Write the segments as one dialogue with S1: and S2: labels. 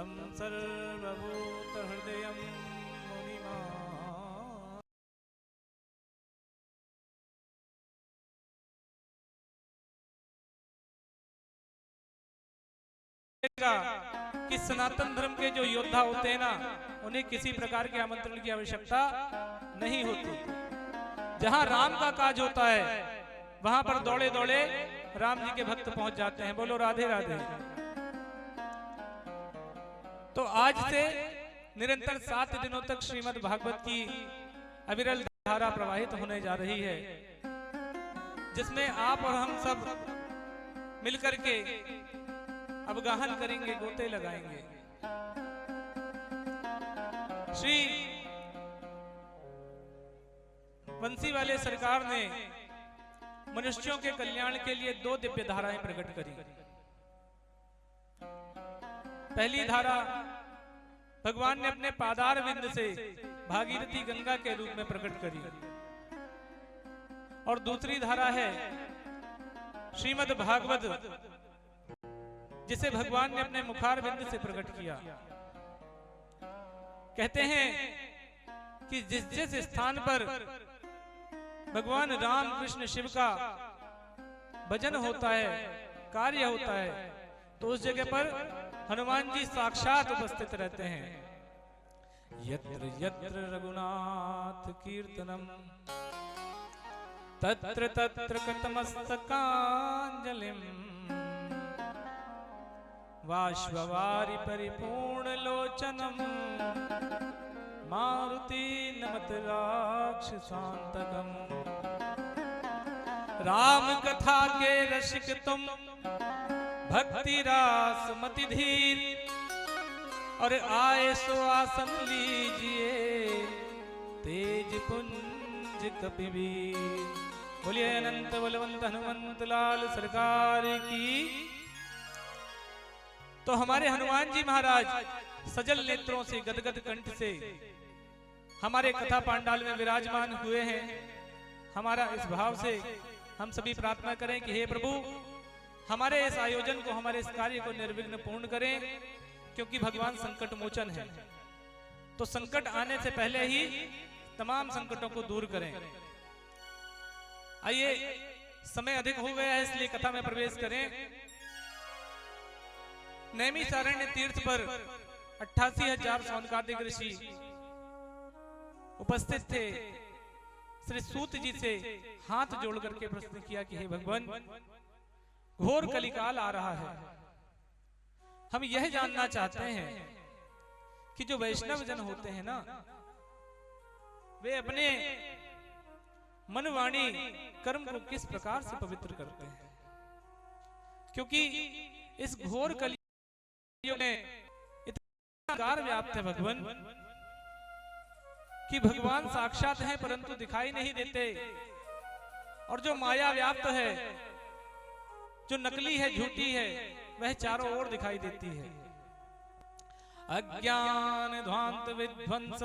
S1: तं सर्वभूतहृदयं मुनिमा कि सनातन धर्म के जो योद्धा होते हैं ना, उन्हें किसी प्रकार के आमंत्रण की आवश्यकता नहीं होती। जहां राम का काज होता है वहां पर दौड़े दौड़े राम जी के भक्त पहुंच जाते हैं। बोलो राधे राधे। तो आज से निरंतर 7 दिनों तक श्रीमद् भागवत की अविरल धारा प्रवाहित होने जा रही है, जिसमें आप और हम सब मिलकर के अवगाहन करेंगे, गोते लगाएंगे। श्री बंसी वाले सरकार ने मनुष्यों के कल्याण के लिए 2 दिव्य धाराएं प्रकट करी। पहली धारा भगवान ने अपने पादार विंद से भागीरथी गंगा के रूप में प्रकट करी, और दूसरी धारा है श्रीमद् भागवत, जिसे भगवान ने अपने मुखार बिंद से प्रकट किया। कहते हैं कि जिस जिस स्थान पर भगवान राम कृष्ण शिव का भजन होता है, कार्य होता है, तो उस जगह पर हनुमान जी साक्षात उपस्थित रहते हैं। यत्र यत्र रघुनाथ कीर्तनम तत्र तत्र कृतमस्तकांजलिम वाश्ववारि परिपूर्ण लोचनम मारुति नमत राक्षसांतकम। राम कथा के रसिक तुम, भक्ति रास मति धीर, और आए सो आसन लीजिए, तेज पुंज कपिवीर। बोलिए अनंत बलवंत हनुमंत लाल सरकार की। तो हमारे हनुमान जी महाराज सजल नेत्रों से, गदगद कंठ से हमारे कथा पांडाल में विराजमान हुए हैं। हमारा इस भाव से हम सभी प्रार्थना करें कि हे प्रभु, हमारे इस आयोजन को, हमारे इस कार्य को निर्विघ्न पूर्ण करें, क्योंकि भगवान संकट मोचन है। तो संकट आने से पहले ही तमाम संकटों को दूर करें। आइए, समय अधिक हो गया है, इसलिए कथा में प्रवेश करें। नैमिषारण्य तीर्थ पर 88,000 सौनकादिक ऋषि उपस्थित थे। श्री सूत जी से हाथ जोड़ करके प्रश्न किया कि हे भगवान, घोर कलिकाल आ रहा है, हम यह जानना चाहते हैं कि जो वैष्णव जन होते हैं ना, वे अपने मन वाणी कर्म को किस प्रकार से पवित्र करते हैं, क्योंकि इस घोर कलियुग में इतना कार व्याप्त है भगवान कि भगवान साक्षात हैं परंतु दिखाई नहीं देते, और जो माया व्याप्त है, जो नकली है, झूठी है, वह चारों ओर दिखाई देती है। अज्ञान ध्वांत विध्वंस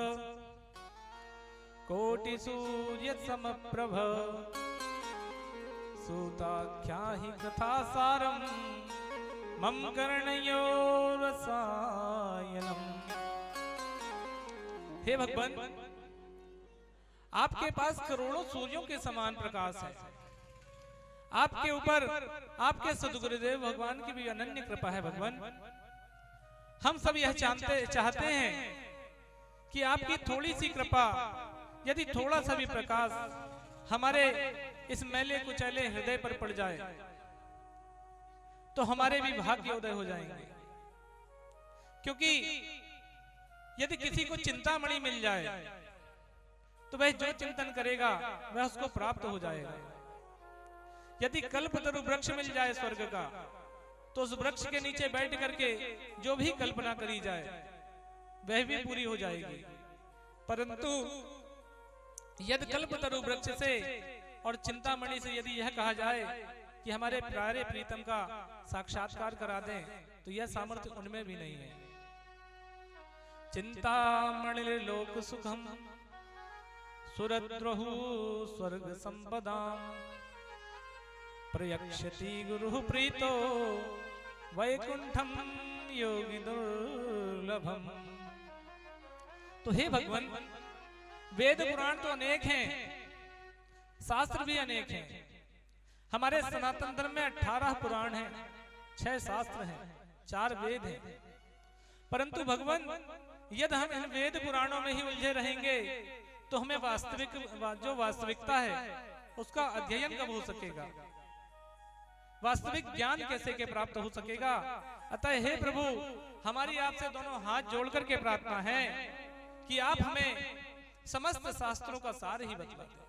S1: कोटि सूर्य समप्रभ सूताख्या ही कथा सारम मम कर्णयो रसायनम। हे भगवान, आपके पास करोड़ों सूर्यों के समान प्रकाश है। आपके ऊपर आपके सद्गुरुदेव भगवान की भी अनन्य कृपा है। भगवान, हम सब यह चाहते हैं कि आपकी थोड़ी सी कृपा, यदि थोड़ा सा भी प्रकाश हमारे इस मैले कुचैले हृदय पर पड़ जाए तो हमारे भी भाग्योदय हो जाएंगे। क्योंकि यदि किसी को चिंतामणि मिल जाए तो वह जो चिंतन करेगा वह उसको प्राप्त हो जाएगा। यदि कल्पतरु वृक्ष मिल जाए स्वर्ग का, तो उस वृक्ष के नीचे बैठ करके जो भी कल्पना करी जाए वह भी पूरी हो जाएगी। परंतु यदि कल्पतरु वृक्ष से और चिंतामणि से यदि यह कहा जाए कि हमारे प्यारे प्रीतम का साक्षात्कार करा दें, तो यह सामर्थ्य उनमें भी नहीं है। चिंतामणि लोक सुखम सुरद्रहु स्वर्ग संपदाम प्रयक्षति गुरु प्रीतो वैकुंठम योगी दुर्लभम। दुर्लभम। तो हे भगवान, वेद पुराण तो अनेक हैं, शास्त्र भी अनेक हैं। हमारे सनातन धर्म में 18 पुराण हैं, 6 शास्त्र हैं, 4 वेद हैं। परंतु भगवान, यदि हम इन वेद पुराणों में ही उलझे रहेंगे तो हमें जो वास्तविकता है उसका अध्ययन कब हो सकेगा, वास्तविक ज्ञान कैसे के प्राप्त हो सकेगा। अतः हे प्रभु, हमारी आपसे दोनों हाथ जोड़कर के प्रार्थना है कि आप हमें समस्त शास्त्रों का सार ही बतला दें।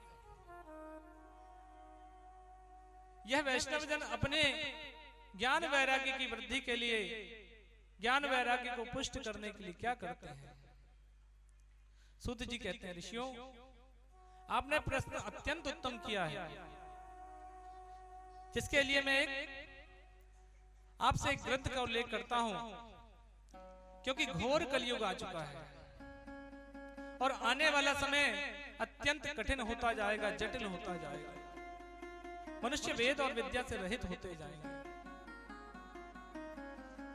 S1: यह वैष्णव जन अपने ज्ञान वैराग्य की वृद्धि के लिए, ज्ञान वैराग्य को पुष्ट करने के लिए क्या करते हैं। सूत जी कहते हैं, ऋषियों, आपने प्रश्न अत्यंत उत्तम किया है, जिसके लिए मैं आपसे एक ग्रंथ का उल्लेख करता हूं, क्योंकि घोर कलयुग आ चुका है और आने वाला समय अत्यंत कठिन होता जाएगा, जटिल होता जाएगा। मनुष्य वेद और विद्या से रहित होते जाएंगे।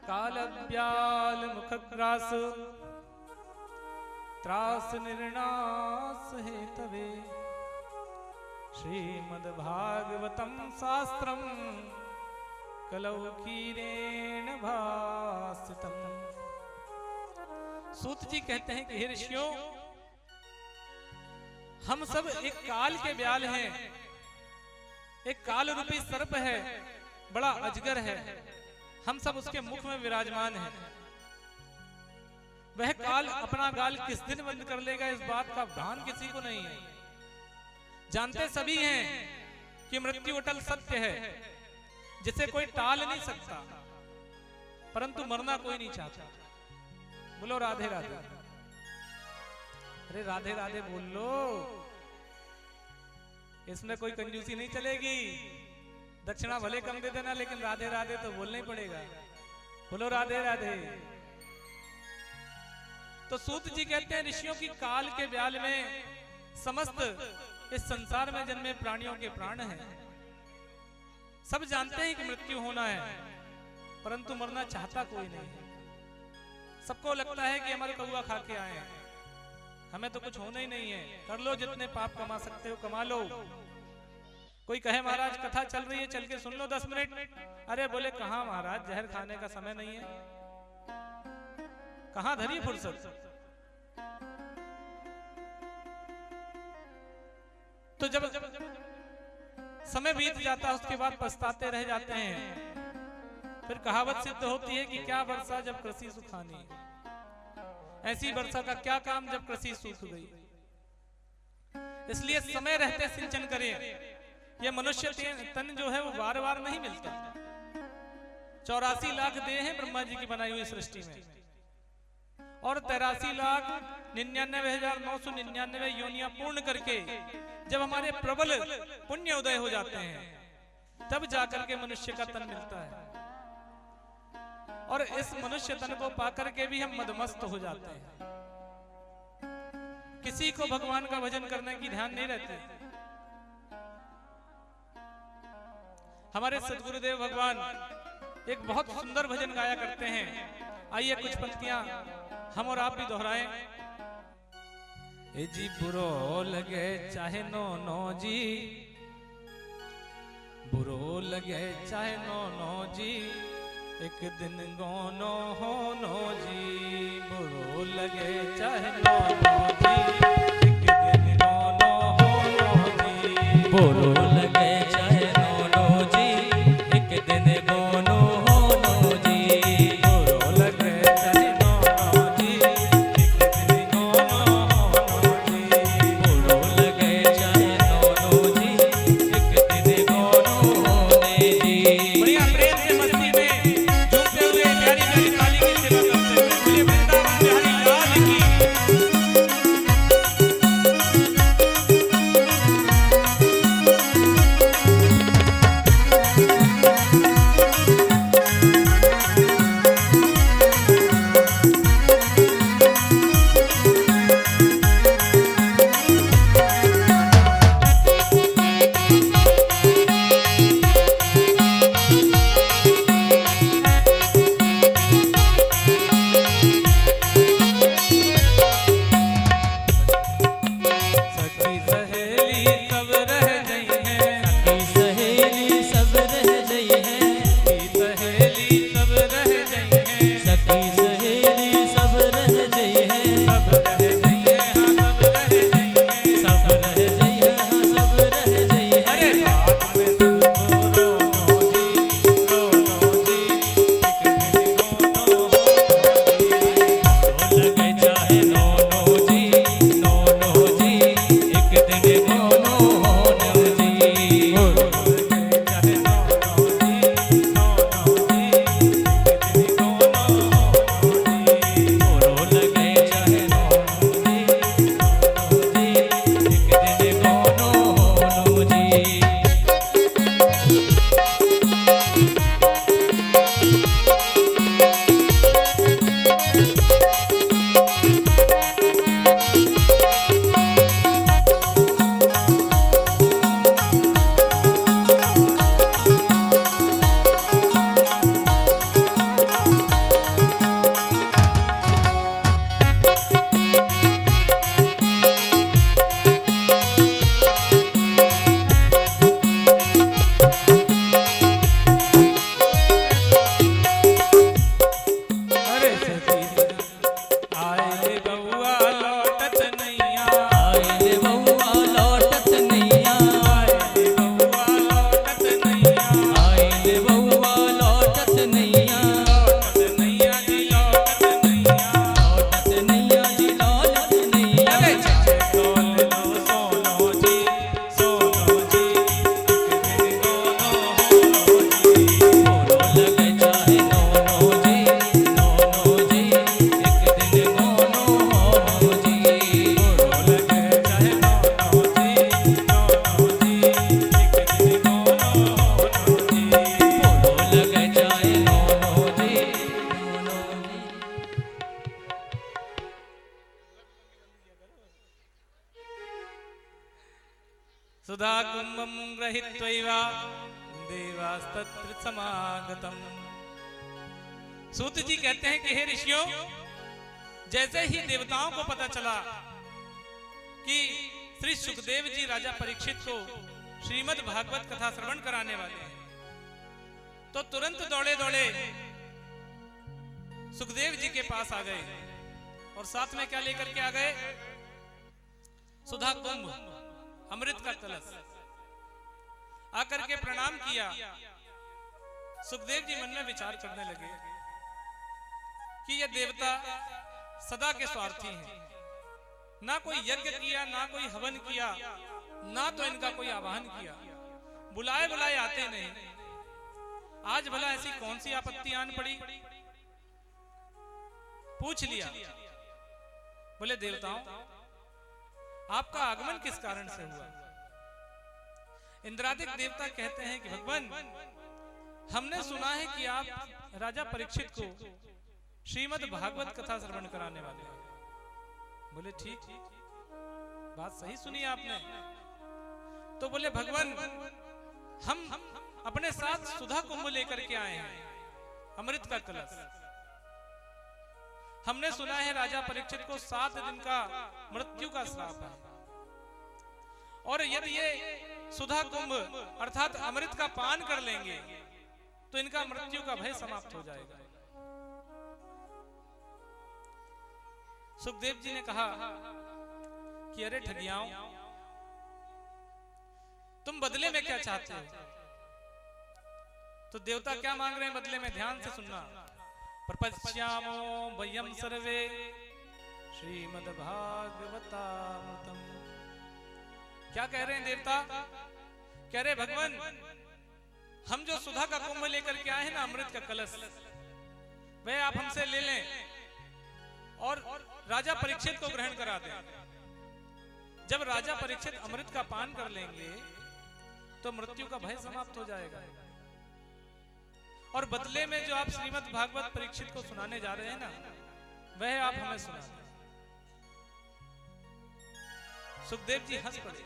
S1: काल ब्याल मुखग्रास त्रास निर्णास हेतवे श्रीमद् भागवतम शास्त्रम कलौ कीरेण भासितम। सूत जी कहते हैं कि हे ऋषियों, हम सब एक काल के ब्याल हैं, एक काल रूपी सर्प है, बड़ा अजगर है, हम सब उसके मुख में विराजमान हैं। वह काल अपना गाल किस दिन बंद कर लेगा, इस बात का भान किसी को नहीं है। जानते सभी हैं कि मृत्यु अटल सत्य है, जिसे कोई टाल नहीं सकता, परंतु मरना कोई नहीं चाहता। बोलो राधे राधे। अरे राधे राधे बोल लो, इसमें कोई कंजूसी नहीं चलेगी। दक्षिणा भले कम दे देना, लेकिन राधे राधे तो बोलना ही पड़ेगा। बोलो राधे राधे। तो सूत जी कहते हैं, ऋषियों की काल के ब्याल में समस्त इस संसार में जन्मे प्राणियों के प्राण हैं। सब जानते हैं कि मृत्यु होना है, परंतु मरना चाहता कोई नहीं है। सबको लगता है कि हमारे कौआ खा के आए हैं, हमें तो कुछ होना ही नहीं है। कर लो, जितने पाप कमा सकते हो कमा लो। कोई कहे महाराज कथा चल रही है, चल के सुन लो 10 मिनट। अरे बोले कहां महाराज, जहर खाने का समय नहीं है, कहां धरी फुर्सत। तो जब समय बीत जाता है उसके बाद पछताते रह जाते हैं। फिर कहावत सिद्ध होती है कि क्या वर्षा जब कृषि सुखानी, ऐसी वर्षा का क्या काम जब कृषि सूख गई। इसलिए समय रहते सिंचन करें। यह मनुष्य तन जो है वो बार बार नहीं मिलता। 84 लाख देह हैं ब्रह्मा जी की बनाई हुई सृष्टि में, और 83,99,999 योनियां पूर्ण करके जब हमारे प्रबल पुण्य उदय हो जाते हैं, तब जाकर के मनुष्य का तन मिलता है। और इस मनुष्य तन को पाकर के भी हम मदमस्त हो जाते हैं। किसी को भगवान का भजन करने की ध्यान नहीं रहते। हमारे सद्गुरुदेव भगवान एक बहुत सुंदर भजन गाया करते हैं। आइए कुछ पंक्तियां हम और आप भी दोहराएं। ए जी बुरो लगे चाहे नो नो जी, बुरो लगे चाहे नो नो जी, एक दिन गोनो होनो जी। बुरो लगे चाहे नो नो जी, एक दिन गोनो होनो जी।
S2: बुरो लगे चाहे नो नो जी, एक दिन गोनो होनो जी।
S1: बुरो लगे चाहे नो नो जी, एक दिन गोनो होनो जी।
S2: बुरो लगे चाहे नो नो जी, एक दिन गोनो होने जी।
S1: बढ़िया प्रेम से मस्ती में झूमते हुए प्यारी प्यारी ताली की सेवा करते हुए बोलिए वृंदावन बिहारी लाल की। सुधा कुंभम गृहीत्वैवा देवास्तत्र समागतम। सूत जी कहते हैं कि हे ऋषियों, जैसे ही देवताओं को पता चला कि श्री सुखदेव जी राजा परीक्षित को श्रीमद् भागवत कथा श्रवण कराने वाले हैं, तो तुरंत दौड़े दौड़े सुखदेव जी के पास आ गए और साथ में क्या लेकर के आ गए? सुधा कुंभ, अमृत का कलश। आकर के प्रणाम किया। सुखदेव जी मन में विचार करने लगे कि ये देवता सदा के स्वार्थी हैं, ना कोई यज्ञ किया, ना कोई हवन किया, ना तो इनका कोई आवाहन किया, बुलाए बुलाए आते नहीं। आज भला ऐसी कौन सी आपत्ति आन पड़ी? पूछ लिया। बोले देवताओं, आपका आगमन किस कारण से हुआ? इंद्रादिक देवता कहते हैं कि भगवान, हमने सुना है कि आप राजा परीक्षित को श्रीमद् भागवत कथा श्रवण कराने वाले हैं। बोले ठीक, बात सही सुनी आपने। तो बोले भगवान, हम अपने साथ सुधा कुंभ लेकर के आए हैं, अमृत का कलश। हमने सुना है राजा परीक्षित को 7 दिन का मृत्यु का श्राप है, और यदि ये सुधा कुंभ अर्थात अमृत का पान कर लेंगे तो इनका मृत्यु का भय समाप्त हो जाएगा। सुखदेव जी ने कहा कि अरे ठगियाओं, तुम बदले में क्या चाहते हो? तो देवता क्या मांग रहे हैं बदले में? ध्यान से सुनना। प्रपश्यामो वयम सर्वे श्रीमद्भागवतामृतम्। क्या कह रहे हैं देवता? कह रहे भगवान, हम जो सुधा का कुंभ लेकर के आए हैं ना, अमृत का कलश, वह आप हमसे ले लें और राजा परीक्षित को ग्रहण करा दें। जब राजा परीक्षित अमृत का पान कर लेंगे तो मृत्यु का भय समाप्त हो जाएगा, और बदले में जो आप श्रीमद् भागवत परीक्षित को सुनाने जा रहे हैं ना, वह आप हमें सुना। सुखदेव जी हंस पड़े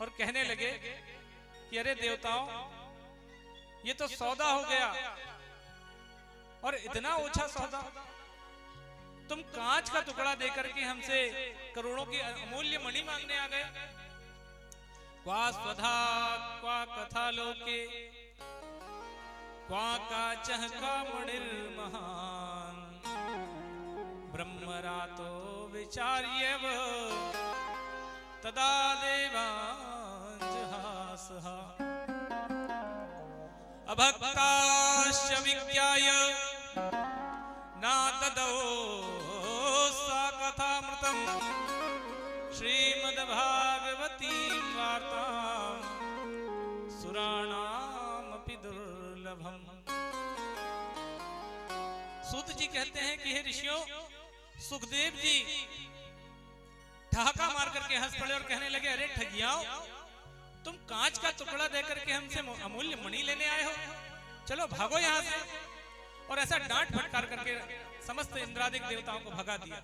S1: और कहने लगे कि अरे देवताओं, ये तो सौदा हो गया, और इतना ओछा सौदा। तुम कांच का टुकड़ा देकर के हमसे करोड़ों की अमूल्य मणि मांगने आ गए। क्वा स्वधा क्वा कथा लोके क्वा काचः का मणिर्महान् ब्रह्मरातो विचार्यव तदा देवांजहासः। अभक्ताश्च विज्ञाय ना तदो सा कथामृतम् श्रीमद्भागवती वार्तां सुराणामपि दुर्लभम्। सूत जी कहते हैं कि हे ऋषियों, सुखदेव जी ठहाका मार करके हंस पड़े और कहने लगे, अरे ठगियाओ, तुम कांच का टुकड़ा देकर के हमसे अमूल्य मणि लेने आए हो, चलो भागो यहां से। और ऐसा डांट फटकार करके समस्त इंद्रादिक देवताओं को भगा दिया।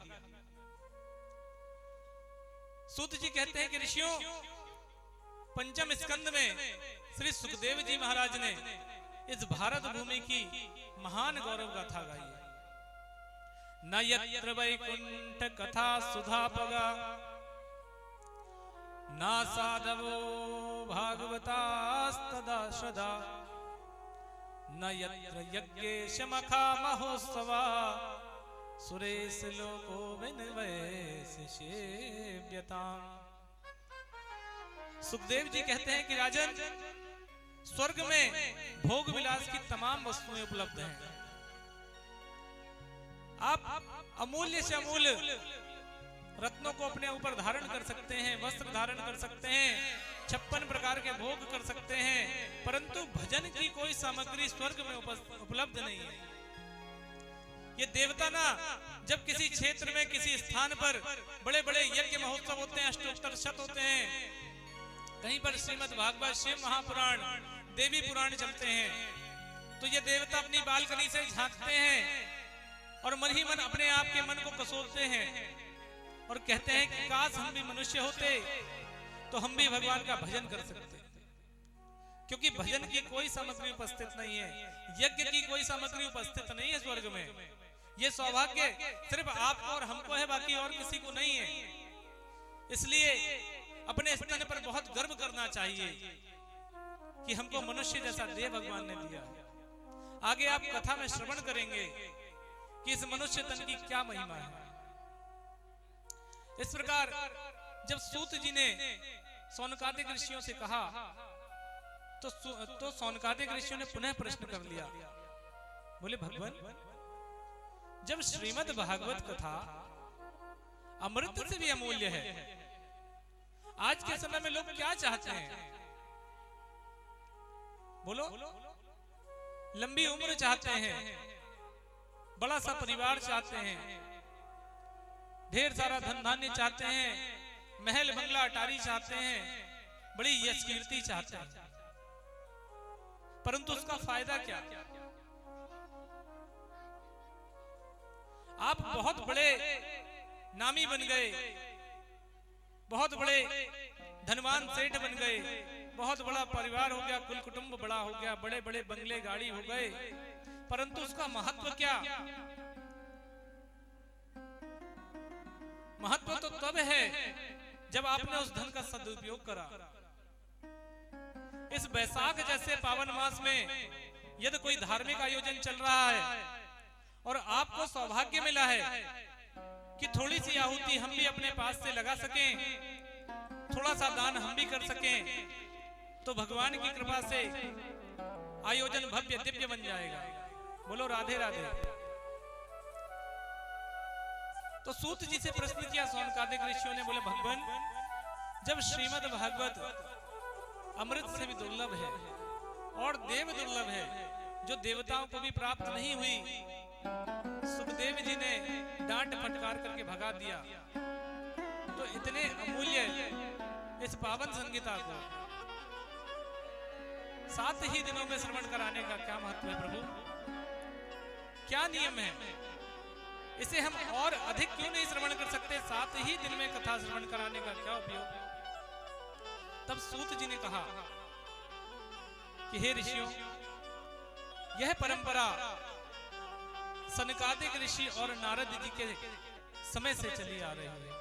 S1: सूत जी कहते हैं कि ऋषियों, पंचम स्कंद में श्री सुखदेव जी महाराज ने इस भारत भूमि की महान गौरव गाथा गाई है। न यत्र वैकुंठ कथा सुधापगा ना साधवो भागवतास्तदा श्रद्धा न यत्र यज्ञेश मखा महोत्सवा सुरेश लोको विनवैसेव्यताम्। सुखदेव जी कहते हैं कि राजन, स्वर्ग में भोग विलास की तमाम वस्तुएं उपलब्ध हैं। आप अमूल्य से अमूल्य रत्नों को अपने ऊपर धारण कर सकते हैं, वस्त्र धारण कर सकते हैं, 56 प्रकार के भोग कर सकते हैं, परंतु भजन की कोई सामग्री स्वर्ग में उपलब्ध नहीं है। ये देवता ना, जब किसी क्षेत्र में किसी स्थान पर बड़े बड़े यज्ञ महोत्सव होते हैं, अष्टोत्तर शत होते हैं, कहीं पर श्रीमद् भागवत, शिव महापुराण, देवी पुराण चलते हैं, तो ये देवता अपनी बालकनी से झांकते हैं और मन ही मन अपने आप के मन को कसोटते हैं और कहते हैं कि काश हम भी मनुष्य होते, तो हम भी भगवान का भजन कर सकते हैं, क्योंकि भजन की कोई सामग्री उपस्थित नहीं है, यज्ञ की कोई सामग्री उपस्थित नहीं है स्वर्ग में। ये सौभाग्य सिर्फ आपको और हमको है, बाकी और किसी को नहीं है। इसलिए अपने स्तन पर बहुत गर्व करना चाहिए कि हमको मनुष्य जैसा देह भगवान ने दिया। आगे आप कथा में श्रवण करेंगे कि इस मनुष्य तन की क्या महिमा है। इस प्रकार जब सूत जी ने सौनकादिक ऋषियों से कहा तो सौनकादिक ऋषियों ने पुनः प्रश्न कर लिया। बोले भगवान, जब श्रीमद् भागवत कथा अमृत से भी अमूल्य है, आज के समय में लोग क्या चाहते हैं? बोलो। लंबी उम्र चाहते हैं, बड़ा सा परिवार चाहते हैं, ढेर सारा धन धान्य चाहते हैं, महल बंगला अटारी चाहते हैं, बड़ी यश कीर्ति चाहते हैं, परंतु उसका फायदा क्या? आप बहुत बड़े नामी बन गए, बहुत बड़े धनवान सेठ बन गए, बहुत बड़ा परिवार हो गया, कुल कुटुंब बड़ा हो गया, बड़े बड़े बंगले गाड़ी हो गए, परंतु उसका महत्व क्या? महत्व तो तब है जब आपने उस धन का सदुपयोग करा। इस बैसाख जैसे पावन मास में यदि कोई धार्मिक आयोजन चल रहा है और आपको सौभाग्य मिला है कि थोड़ी सी आहुति हम भी अपने पास से लगा सकें, थोड़ा सा दान हम भी कर सकें, तो भगवान की कृपा से आयोजन भव्य दिव्य बन जाएगा। बोलो राधे राधे। तो सूत जी से प्रश्न किया सौनकादिक ऋषियों ने। बोले भगवान, जब श्रीमद् भागवत अमृत से भी दुर्लभ है और देव दुर्लभ है, जो देवताओं को भी प्राप्त नहीं हुई, सुखदेव जी ने डांट फटकार करके भगा दिया, तो इतने अमूल्य इस पावन संगीता को 7 ही दिनों में श्रवण कराने का क्या महत्व है प्रभु? क्या नियम है? इसे हम और अधिक क्यों नहीं श्रवण कर सकते? 7 ही दिन में कथा श्रवण कराने का क्या उपयोग? तब सूत जी ने कहा कि हे ऋषियों, यह परंपरा सनकादिक ऋषि और नारद जी के समय से चली आ रही है।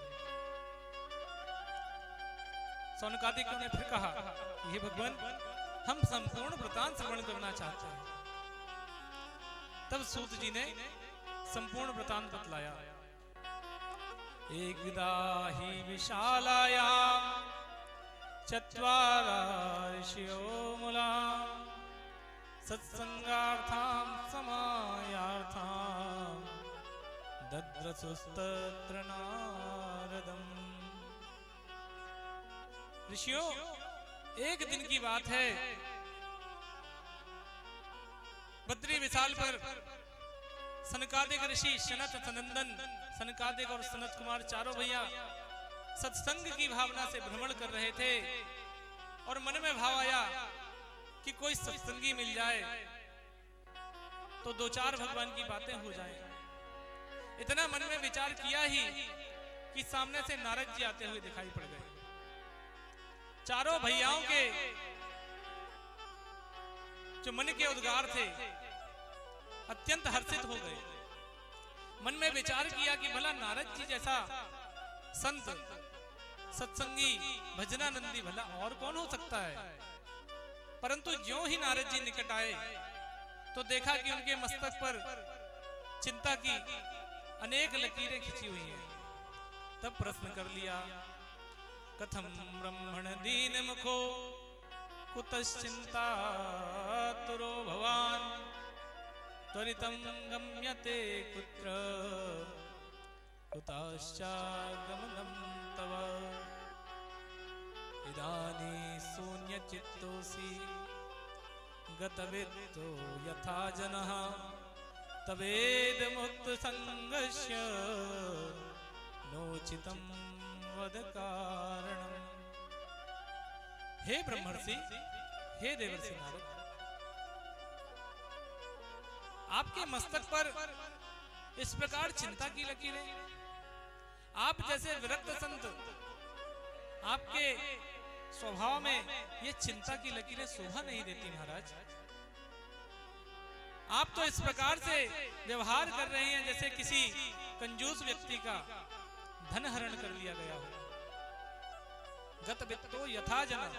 S1: सौनकादिकों ने फिर कहा, हे भगवान, हम संपूर्ण वृतांत श्रवण करना चाहते हैं। तब सूत जी ने संपूर्ण वृतांत बतलाया। एकदा हि विशालायां चत्वारा ऋषयो मूलां सत्संगार्थां समायार्थां दद्रसुस्तत्र नारदम्। ऋषियों, एक दिन की बात है, बद्री विशाल पर सनकादिक ऋषि सनत सनंदन, सनकादिक और सनत कुमार चारों भैया सत्संग की भावना से भ्रमण कर रहे थे और मन में भाव आया कि कोई सत्संगी मिल जाए तो 2-4 भगवान की बातें हो जाएं। इतना मन में विचार किया ही कि सामने से नारद जी आते हुए दिखाई पड़ गए। चारों भैयाओं के जो मन के उद्गार थे अत्यंत हर्षित हो गए। मन में विचार किया कि भला नारद जी जैसा संत, सत्संगी, भजनानंदी भला और कौन हो सकता है? परंतु ज्यों ही नारद जी निकट आए तो देखा कि उनके मस्तक पर चिंता की अनेक लकीरें खिंची हुई हैं। तब प्रश्न कर लिया, कथम ब्रह्मण दीन मुखो कुतश्चिंता तुरो भवान त्वरितं गम्यते कुत्र कुताश्चागमनं तव इदानीं शून्यचित्तोऽसि गतवित्तो यथा जनः तवेद मुक्तसंगस्य नोचितं वद कारणम्। हे ब्रह्मर्षि, हे देवर्षि नारद, आपके मस्तक पर इस प्रकार चिंता की लकीरें, आप जैसे विरक्त संत, आपके स्वभाव में ये चिंता की लकीरें शोभा नहीं देती महाराज। आप तो इस प्रकार से व्यवहार कर रहे हैं जैसे किसी कंजूस व्यक्ति का धन हरण कर लिया गया हो। गत वित्तो यथा जना,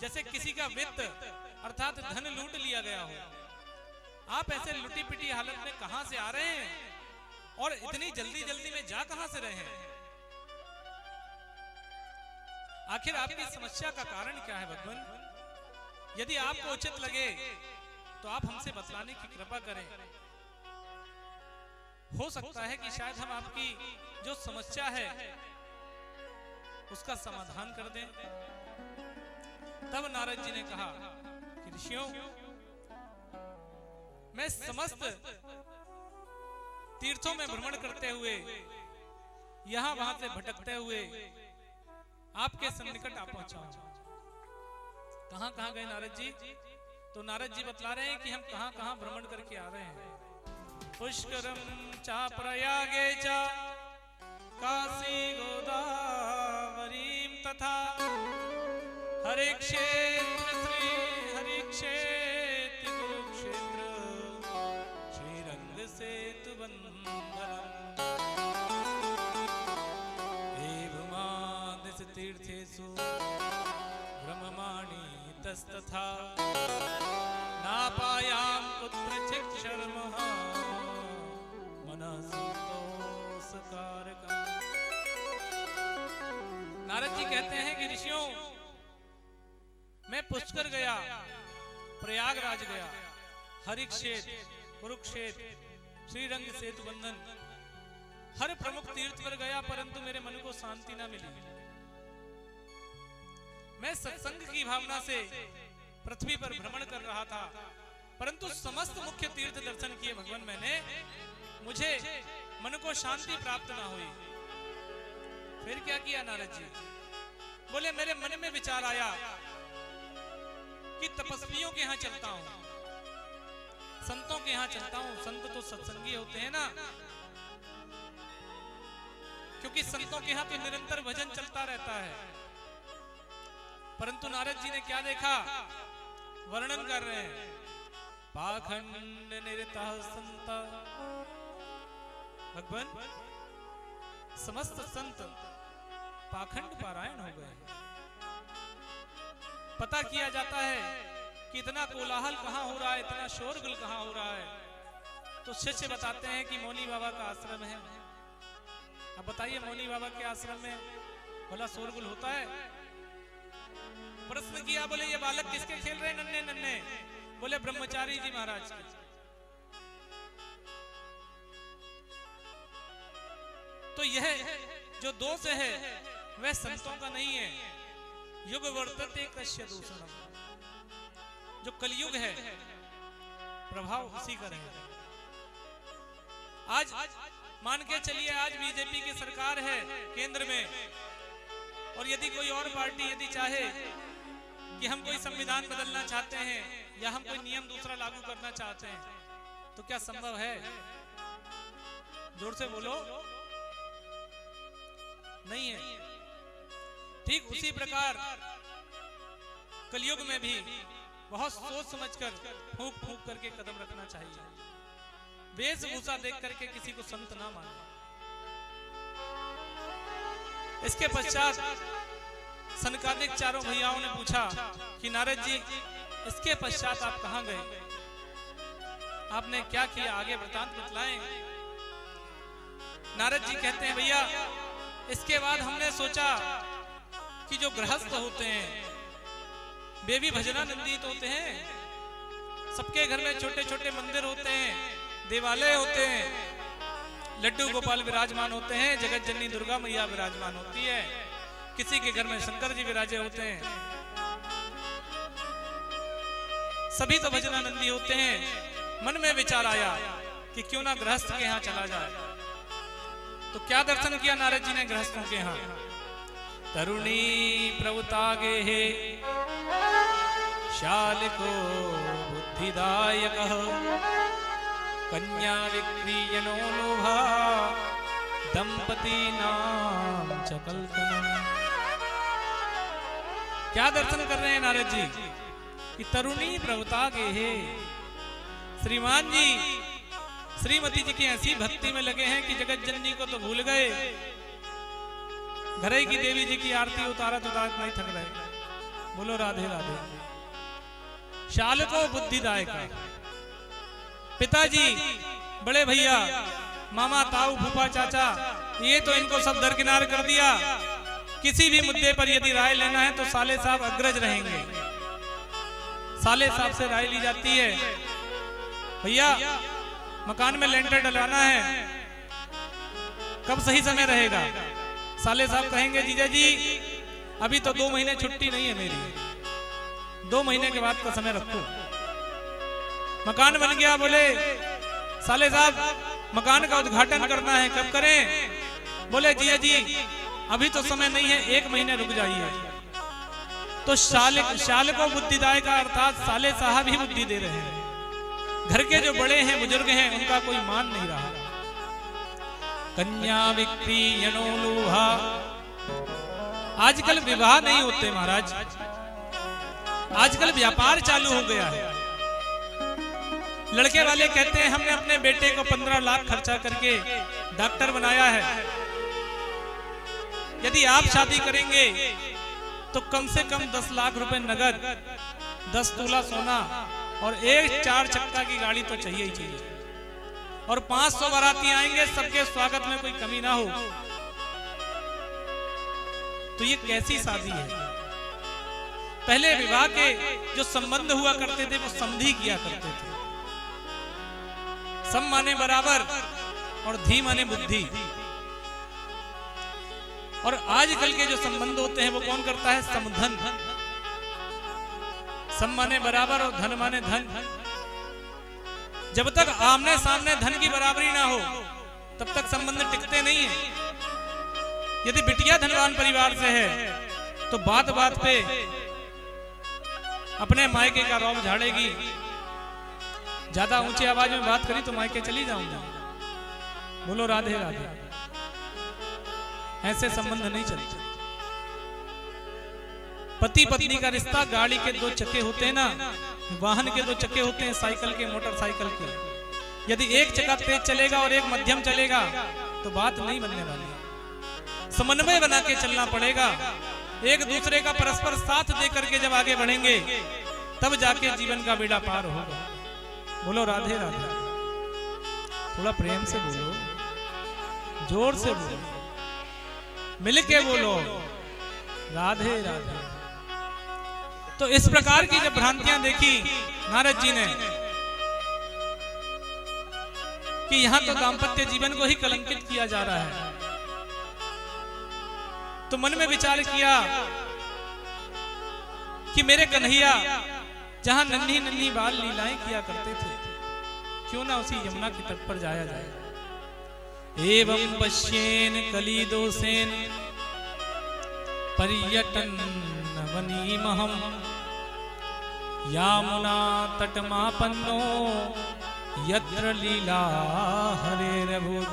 S1: जैसे किसी का वित्त अर्थात धन लूट लिया गया हो। आप ऐसे लुटी पिटी हालत में कहां से आ रहे हैं और इतनी जल्दी जल्दी में जा कहां से रहे हैं? आखिर आपकी समस्या का कारण क्या है भगवान? यदि आपको उचित लगे तो आप हमसे बतलाने की कृपा करें। हो सकता है कि शायद हम आपकी जो समस्या है उसका समाधान कर दें। तब नारद जी ने कहा कि ऋषियों, मैं समस्त तीर्थों में भ्रमण करते हुए, यहां वहां से भटकते हुए आपके सन्निकट आ पहुंचा हूं। कहां कहां गए नारद जी? तो नारद जी बतला रहे हैं कि हम कहां कहां भ्रमण करके आ रहे हैं। पुष्करम चा प्रयागे चा काशी गोदावरीम तथा हरे क्षेत्र श्री हरि क्षेत्र कुरुक्षेत्र श्रीरंग सेतु बंधनम एवमादिस तीर्थेषु ब्रह्ममाणि तस्तथा नापायाम कुत्रचित् शर्मः मनः संतोषकारकम्। नारद जी कहते हैं कि ऋषियों, मैं पुष्कर गया, प्रयागराज गया, हरिक्षेत्र, कुरुक्षेत्र, श्रीरंग सेतु बंधन, हर प्रमुख तीर्थ पर गया, परंतु मेरे मन को शांति ना मिली। मैं सत्संग की भावना से पृथ्वी पर भ्रमण कर रहा था, परंतु समस्त मुख्य तीर्थ दर्शन किए भगवान मैंने, मुझे मन को शांति प्राप्त ना हुई। फिर क्या किया नारद जी? बोले मेरे मन में विचार आया कि तपस्वियों के यहां चलता हूं, संतों के यहां चलता हूं। संत तो सत्संगी होते हैं ना, क्योंकि संतों के यहां तो निरंतर भजन चलता रहता है। परंतु नारद जी ने क्या देखा? वर्णन कर रहे हैं, पाखंड निरतः संत। भगवान, समस्त संत पाखंड पारायण हो गए। पता किया जाता है कि इतना कोलाहल कहां हो रहा है, इतना शोरगुल कहां हो रहा है, तो शिष्य बताते हैं कि मौनी बाबा का आश्रम है। अब बताइए, मौनी बाबा के आश्रम में भला शोरगुल होता है? प्रश्न किया, बोले ये बालक किसके खेल रहे हैं नन्हे नन्हे? बोले ब्रह्मचारी जी महाराज के। तो यह जो दोष है वह संतों का नहीं है। युग वर्तते कस्य दूषणम, जो कलयुग है प्रभाव उसी का रहेगा। आज मान के चलिए, आज बीजेपी की सरकार है केंद्र में, और यदि कोई और पार्टी यदि चाहे कि हम कोई संविधान बदलना चाहते हैं या हम कोई नियम दूसरा लागू करना चाहते हैं, तो क्या संभव है? जोर से बोलो, नहीं है। ठीक उसी प्रकार कलयुग में भी बहुत सोच समझकर फूंक फूंक करके कदम रखना चाहिए। वेशभूषा देख करके किसी को संत ना माने। इसके पश्चात सनकादिक चारों भैयाओं ने पूछा कि नारद जी, इसके पश्चात आप कहां गए? आपने क्या किया? आगे वृतांत बतलाएं। नारद जी कहते हैं, भैया इसके बाद हमने सोचा कि जो गृहस्थ होते हैं वे भी भजनानंदित होते हैं। सबके घर में छोटे छोटे मंदिर होते हैं, देवालय होते हैं, लड्डू गोपाल विराजमान होते हैं, जगत जननी दुर्गा मैया विराजमान होती है, किसी के घर में शंकर जी विराजे होते हैं, सभी तो भजनानंदी होते हैं। मन में विचार आया कि क्यों ना गृहस्थ के यहाँ चला जाए। तो क्या दर्शन किया नारद जी ने गृहस्थों के यहाँ? तरुणी प्रभुतागे हे शालिको बुद्धिदायकः कन्या विक्रीयनो लोभा दंपती नाम च कल्पनम्। क्या दर्शन कर रहे हैं नारद जी कि तरुणी प्रभुता के है श्रीमान जी श्रीमती जी की ऐसी भक्ति में लगे हैं कि जगत जननी को तो भूल गए, घरे की देवी जी की आरती उतारत नहीं थक रहे। बोलो राधे राधे। शाल को बुद्धिदायक पिताजी, बड़े भैया, मामा, ताऊ, फूफा, चाचा, ये तो इनको सब दरकिनार कर दिया। किसी भी मुद्दे पर यदि राय लेना है तो साले साहब अग्रज रहेंगे। साले साहब से राय ली जाती है, भैया मकान में लेंटर डलवाना है, कब सही समय रहेगा? साले साहब कहेंगे जीजा जी अभी तो 2 महीने छुट्टी नहीं है मेरी, 2 महीने के बाद का समय रखो। मकान बन गया, बोले साले साहब मकान का उद्घाटन करना है, कब करें? बोले जीजा जी अभी तो समय नहीं है, 1 महीने रुक जाइए। तो शाल को बुद्धिदायक का अर्थात साले साहब ही बुद्धि दे रहे हैं। घर के जो बड़े हैं, बुजुर्ग हैं, उनका कोई मान नहीं रहा। कन्या विक्रीयणो लोहा, आजकल विवाह नहीं होते महाराज, आजकल व्यापार चालू हो गया है। लड़के वाले कहते हैं हमने अपने बेटे को 15 लाख खर्चा करके डॉक्टर बनाया है, यदि आप शादी करेंगे तो कम से कम 10 लाख रुपए नगद, 10 तोला सोना और 1 4 चक्का की गाड़ी तो चाहिए ही चाहिए, और 500 बाराती आएंगे, सबके स्वागत में कोई कमी ना हो। तो ये कैसी शादी है? पहले विवाह के जो संबंध हुआ करते थे वो समधी किया करते थे। सम माने बराबर और धी माने बुद्धि। और आजकल के जो संबंध होते हैं वो कौन करता है? समधन। सम माने बराबर और धन माने धन। जब तक आमने सामने धन की बराबरी ना हो तब तक संबंध टिकते नहीं है। यदि बिटिया धनवान परिवार से है तो बात बात पे अपने मायके का रौब झाड़ेगी, ज्यादा ऊंची आवाज में बात करी तो मायके चली जाऊंगा। बोलो राधे राधे। ऐसे संबंध नहीं चलते। पति पत्नी का रिश्ता गाड़ी के 2 चक्के होते हैं ना, वाहन के 2 चक्के होते हैं, साइकिल के, मोटरसाइकिल के। यदि एक चक्का तेज चलेगा और एक मध्यम चलेगा तो बात नहीं बनने वाली। समन्वय बना के चलना पड़ेगा। एक दूसरे का परस्पर साथ दे करके जब आगे बढ़ेंगे तब जाके जीवन का बेड़ा पार होगा। बोलो राधे राधे। थोड़ा प्रेम से बोलो, जोर से बोलो, मिल के बोलो राधे राधे। तो इस प्रकार की जब भ्रांतियां देखी नारद जी ने कि यहां तो दाम्पत्य जीवन को ही कलंकित किया जा रहा है, तो मन में विचार किया कि मेरे कन्हैया जहां नन्ही नन्ही बाल लीलाएं किया करते थे, क्यों ना उसी यमुना के तट पर जाया जाए। एवं पश्येन कलिदोसेन पर्यटन वनीमहम यामुना तटमापन्नो यत्र लीला हरेरभूत।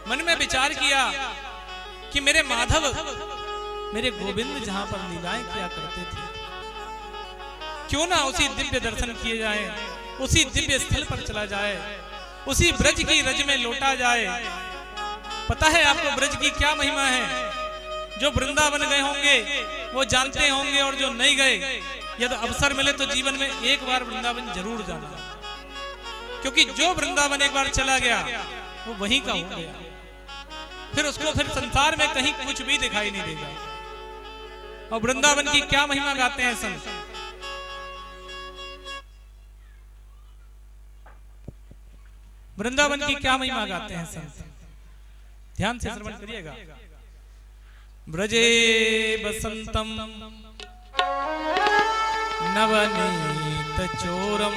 S1: मन में विचार किया कि मेरे माधव, मेरे गोविंद जहां पर लीलाएं किया करते थे, क्यों ना उसी दिव्य दर्शन किए जाए, उसी दिव्य स्थल पर चला जाए, उसी ब्रज की रज में लौटा जाए। पता है आपको ब्रज की क्या महिमा है? जो वृंदावन गए होंगे वो जानते होंगे, और जो नहीं गए यदि अवसर मिले तो जीवन में एक बार वृंदावन जरूर जाना, क्योंकि जो वृंदावन एक बार चला गया वो वहीं का हो गया, फिर उसको फिर संसार में कहीं कुछ भी दिखाई नहीं देगा। और वृंदावन की क्या महिमा गाते हैं संत। वृंदावन की क्या महिमा गाते हैं संत, ध्यान से श्रवण करिएगा। ब्रजे बसंतम नवनीत चोरम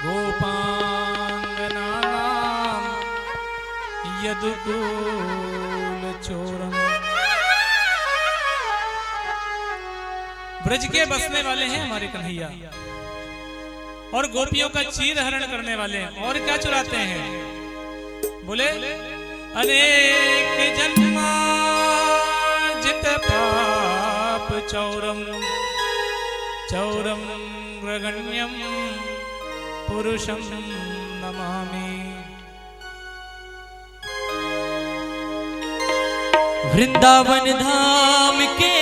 S1: गोपांगनानाम यदुकुल चोरम। ब्रज के बसने वाले हैं हमारे कन्हैया, और गोपियों का चीर हरण करने वाले हैं। और क्या चुराते हैं? बोले अनेक जन्मा जिन पतित पाप चौरम चौरम ग्रगण्यम पुरुषम नमामि।
S2: वृंदावन धाम के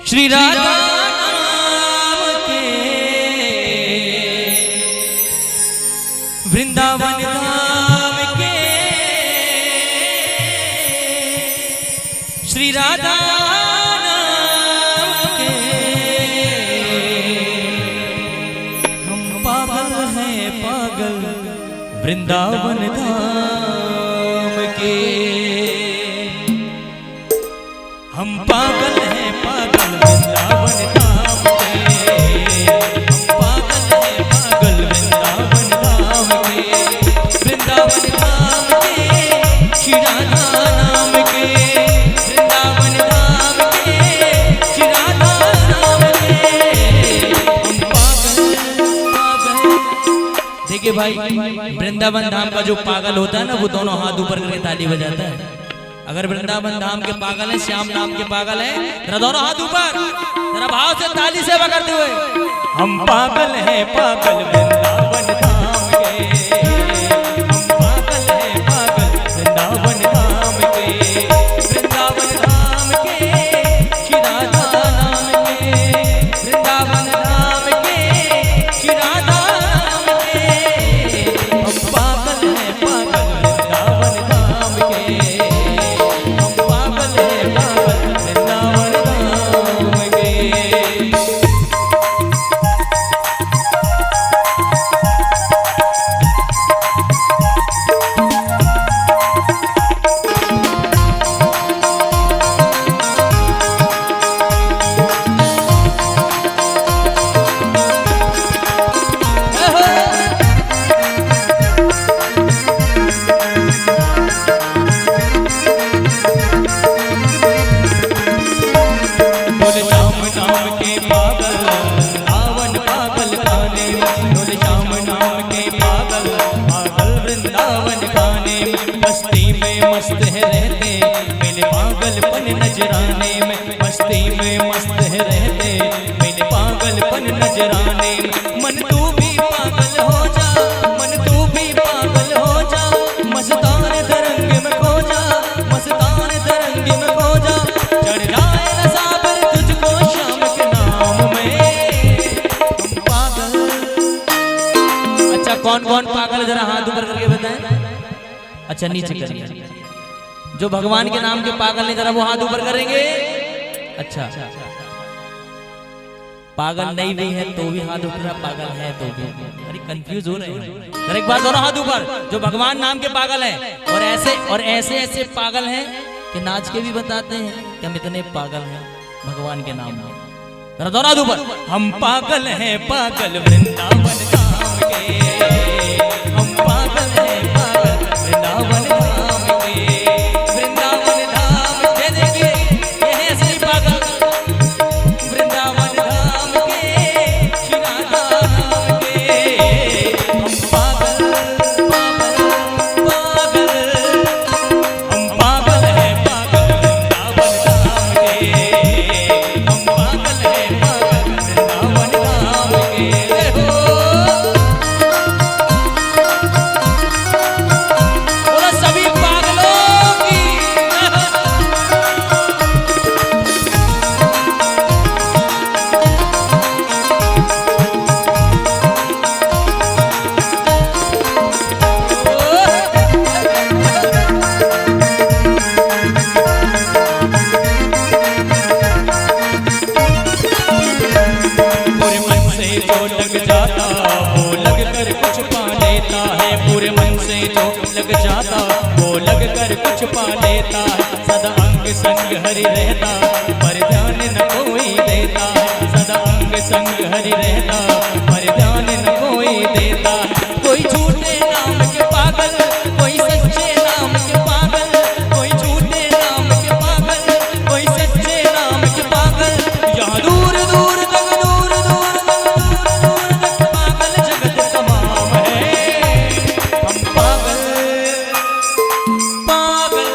S2: श्री राधा नाम के, वृंदावन धाम के श्री राधा नाम के, हम पागल हैं पागल वृंदावन धाम के, हम पागल हैं पागल वृंदावन धाम के, हम पागल हैं पागल वृंदावन धाम के, वृंदावन धाम के श्री राधा नाम के, वृंदावन धाम के श्री राधा नाम के, हम पागल पागल। देखिए भाई, वृंदावन धाम का जो पागल होता है ना, वो दोनों हाथ ऊपर करके ताली बजाता है। अगर वृंदावन धाम के पागल है, श्याम नाम के पागल है, जरा दोनों हाथ ऊपर, जरा भाव से ताली सेवा करते हुए, हम पागल हैं पागल वृंदावन धाम के, हम पागल हैं पागल वृंदावन धाम के, वृंदावन धाम के श्री राधा नाम के, वृंदावन धाम के श्री राधा नाम के, हम पागल हैं पागल वृंदावन धाम के, हम पागल हैं पागल वृंदावन धाम के। बोले श्याम नाम के पागल वृंदावन पागल खाने, बोले श्याम नाम के पागल पागल वृंदावन खाने, मस्ती में मस्त है रहते मेरे पागलपन नजराने में, मस्ती में मस्त है रहते मेरे पागलपन नजराने में, मन तू भी पागल हो जा, मन तू भी पागल हो जा, मस्तान तरंग में खो जा, मस्तान तरंग में खो जा, चढ़ जाए नशा पर तुझको श्याम के नाम में, हम पागल। अच्छा कौन कौन पागल, जरा हाथ ऊपर करके बताएं। अच्छा नीचे करिए, जो भगवान के नाम के पागल नहीं, जरा वो हाथ ऊपर करेंगे। अच्छा पागल नहीं भी है तो भी हाथ ऊपर, पागल है तो भी, अरे कंफ्यूज हो रहे हैं। जरा एक बार दोनों हाथ ऊपर, जो भगवान नाम के पागल हैं, और ऐसे ऐसे पागल हैं कि नाच के भी बताते हैं कि हम इतने पागल हैं भगवान के नाम में। जरा दोनों हाथ ऊपर, हम पागल हैं पागल वृंदावन धाम के, हम पागल हैं पागल वृंदावन धाम के, वृंदावन धाम के, देखिए ये है असली पागल, वृंदावन धाम के श्री राधा नाम के, हम पागल पागल पागल, हम पागल हैं पागल वृंदावन धाम के, हम पागल हैं पागल वृंदावन धाम के। देखो बोला सभी पागलों की पूरे मन से जो लग जाता वो लग कर कुछ पा लेता है, पूरे मन से जो लग जाता वो लग कर कुछ पा लेता है, सदा अंग संग हरि रहता पर ध्यान न कोई देता है, सदा अंग संग हरि रहता पर ध्यान न कोई देता है, कोई झूठे नाम के पागल, कोई सच्चे नाम के पागल, कोई झूठे नाम के पागल, कोई सच्चे नाम के पागल, यहाँ दूर दूर तक दूर दूर तक पागल जगत तमाम है, हम पागल पागल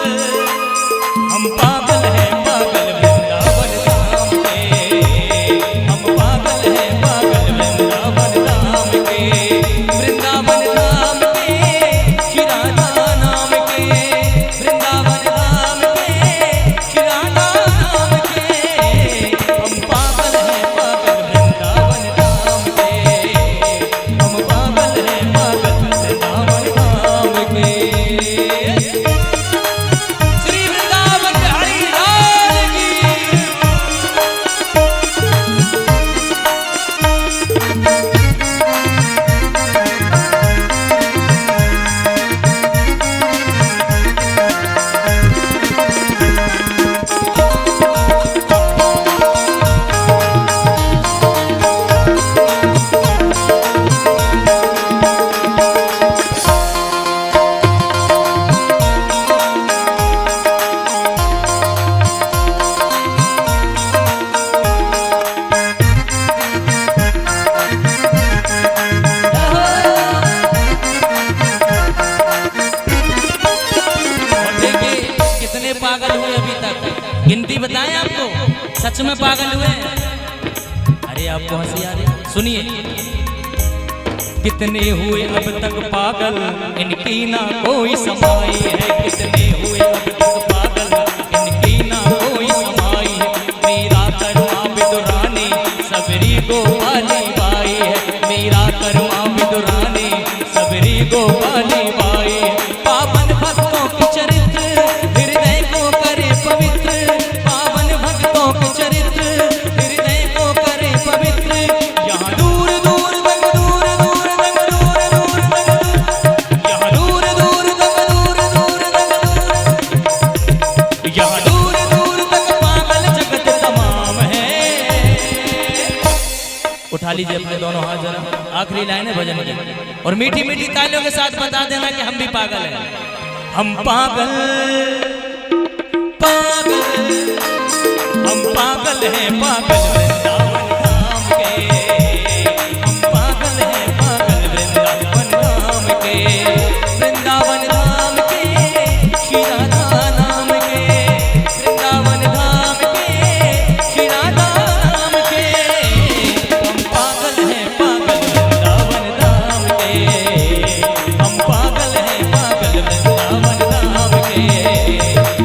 S2: बताएं आपको, सच में पागल हुए? अरे आपको हंसी आ रही? सुनिए। कितने हुए अब तक पागल, इनकी ना कोई समाई है। कितने हुए अब तक पागल, इनकी ना कोई समाई है। मेरा कर्मा विदुरानी सबरी गोपाली बाई है। मेरा कर्मा विदुरानी सबरी गोपाली बाई है। पावन भक्तों की चरित्र हृदय को करे पवित्र। पावन भक्तों के चरित्र हृदय को करे पवित्र। यहाँ दूर दूर तक दूर दूर तक दूर दूर तक यहाँ दूर दूर तक दूर दूर तक यहाँ दूर दूर तक पागल जगत तमाम है। उठा लीजिए अपने दोनों हाथ जरा, आखिरी लाइन है भजन की, और मीठी मीठी तालियों के साथ बता देना कि हम भी पागल हैं। हम पागल पागल हम पागल हैं, पागल वृंदावन धाम के। हम पागल हैं, पागल वृंदावन धाम के। वृंदावन धाम के श्री राधा नाम के। वृंदावन धाम के श्री राधा नाम के। हम पागल हैं, पागल वृंदावन धाम के। हम पागल हैं, पागल वृंदावन धाम के।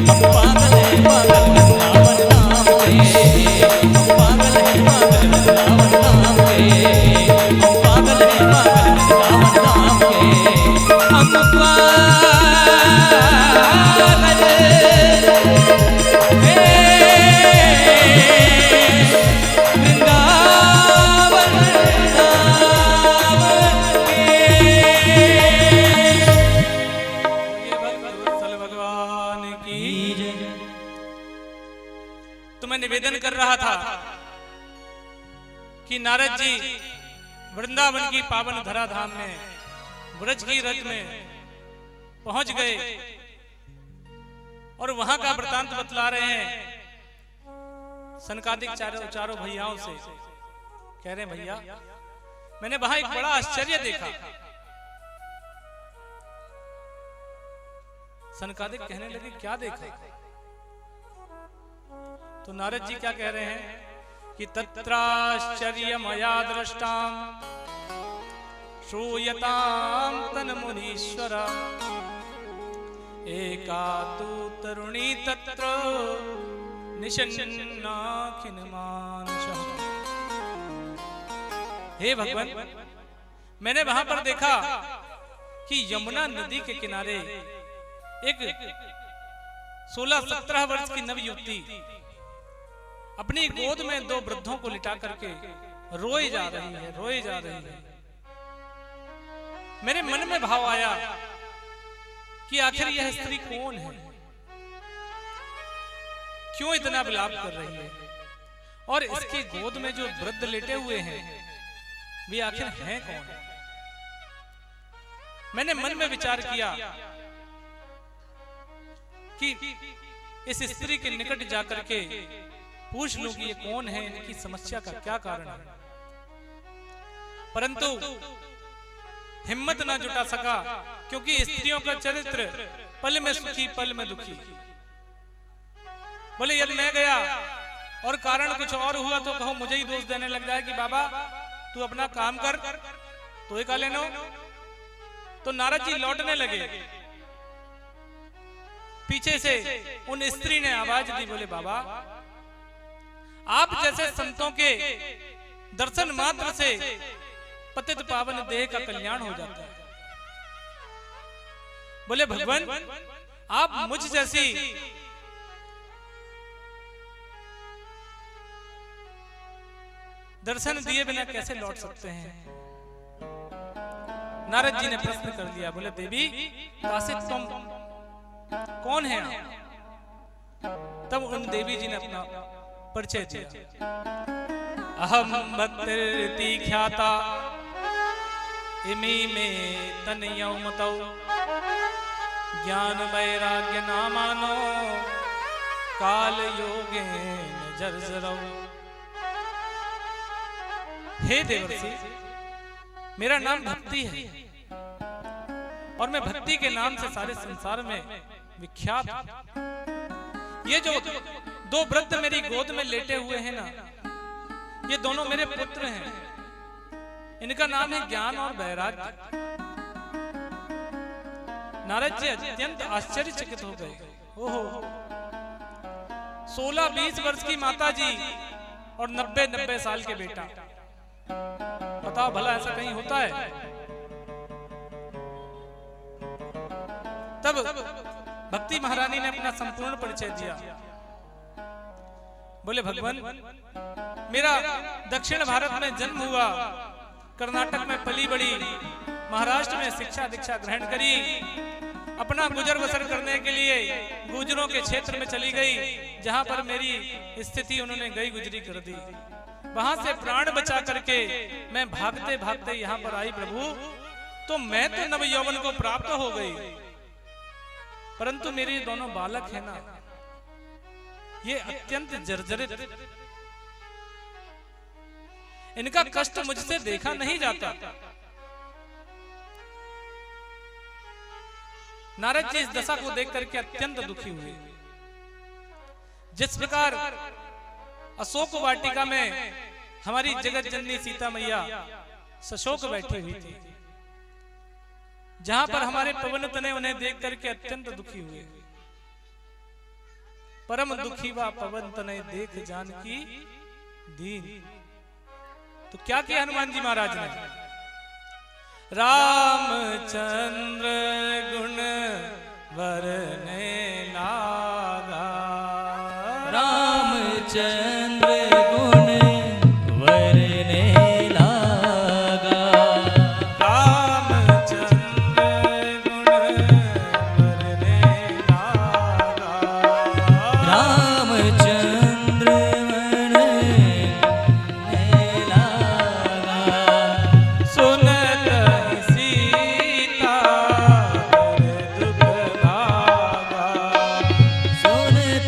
S2: हम पागल हैं, पागल वृंदावन धाम के। हम पागल हैं, पागल वृंदावन धाम के। हम पागल हैं, पागल वृंदावन धाम के। हम पागल हैं वृंदावन धाम
S1: ये भक्तवत्सल भगवान की
S2: के।
S1: तो मैं निवेदन कर रहा था कि नारद जी वृंदावन की पावन धरा धाम में ब्रज की रज में पहुंच गए और वहां का वृतांत बतला रहे हैं सनकादिक चारों भैयाओं से। कह रहे हैं भैया मैंने वहां एक बड़ा आश्चर्य देखा। सनकादिक कहने लगे क्या देखा? तो नारद जी क्या कह रहे हैं कि तत्राश्चर्य मया दृष्टाम श्रूयताम तन मुनीश्वर। एका तु तरुणी तत्र निशन्नाखिन मानसः। हे भगवान, मैंने वहां पर देखा कि यमुना नदी के किनारे एक 16-17 वर्ष की नव युवती अपनी गोद में दो वृद्धों को लिटा करके रोए जा रही है, रोए जा रही है। मेरे मन में भाव आया कि आखिर यह स्त्री कौन है, क्यों इतना विलाप कर रही है, और इसकी गोद में जो वृद्ध लेटे हुए हैं वे आखिर हैं कौन? मैंने मन में विचार किया कि इस स्त्री के निकट जाकर के पूछ लूं कि ये कौन है, इनकी समस्या का क्या कारण है। परंतु हिम्मत ना जुटा सका, क्योंकि स्त्रियों का चरित्र पल में सुखी पल में दुखी। बोले यदि मैं गया और कारण कुछ और हुआ तो कहो मुझे ही दोष देने लग जाए कि बाबा तू अपना काम कर, तो ही का लेनो। तो नारद जी लौटने लगे। पीछे से उन स्त्री ने आवाज दी, बोले बाबा आप जैसे संतों के दर्शन मात्र से पतित पावन देह का कल्याण हो जाता है। बोले भगवान आप मुझ जैसी दर्शन दिए बिना कैसे लौट सकते हैं? नारद जी ने प्रश्न कर दिया। बोले देवी कासे तुम कौन है? तब उन देवी जी ने अपना परिचय दिया। अहम भक्ति ख्याता इमी में तनयौ मतौ ज्ञान वैराग्य नामानो काल योगेन जर्जरौ। हे देवर्षि मेरा नाम भक्ति है और मैं भक्ति के नाम से सारे संसार में विख्यात हूं। ये जो दो वृद्ध मेरी गोद में लेटे हुए हैं ना, ये दोनों मेरे पुत्र हैं। इनका नाम है ज्ञान और वैराग्य। नारद जी अत्यंत आश्चर्यचकित हो गए। ओहो, 16-20 वर्ष की माता जी और 90-90 साल के बेटा, बताओ भला ऐसा कहीं होता है? तब भक्ति महारानी ने अपना संपूर्ण परिचय दिया। बोले भगवान, मेरा दक्षिण भारत में जन्म हुआ, कर्नाटक में पली बड़ी, महाराष्ट्र में शिक्षा दीक्षा ग्रहण करी, अपना गुजर बसर करने के लिए गुजरों के क्षेत्र में चली गई, जहां पर मेरी स्थिति उन्होंने गई गुजरी कर दी। वहां से प्राण बचा करके मैं भागते भागते यहाँ पर आई प्रभु। तो मैं तो नव यौवन को प्राप्त हो गई, परंतु मेरे दोनों बालक हैं ना, ये अत्यंत जर्जरित, इनका कष्ट मुझसे देखा नहीं जाता। नारद जी इस दशा को देख करके अत्यंत दुखी हुए। जिस प्रकार अशोक वाटिका में हमारी जगत जननी सीता मैया सशोक बैठी हुई थी, जहां पर हमारे पवन तनय उन्हें देख करके अत्यंत दुखी हुए। परम दुखी व पवन तनय देख जानकी दीन। तो क्या किया हनुमान जी महाराज ने? रामचंद्र गुण वरने लागा,
S2: रामचंद्र गुण वरने लागा,
S1: रामचंद्र गुण वरने लागा,
S2: रामचंद्र वरने लागा,
S1: सुनत सीता दुख भागा,
S2: सुनत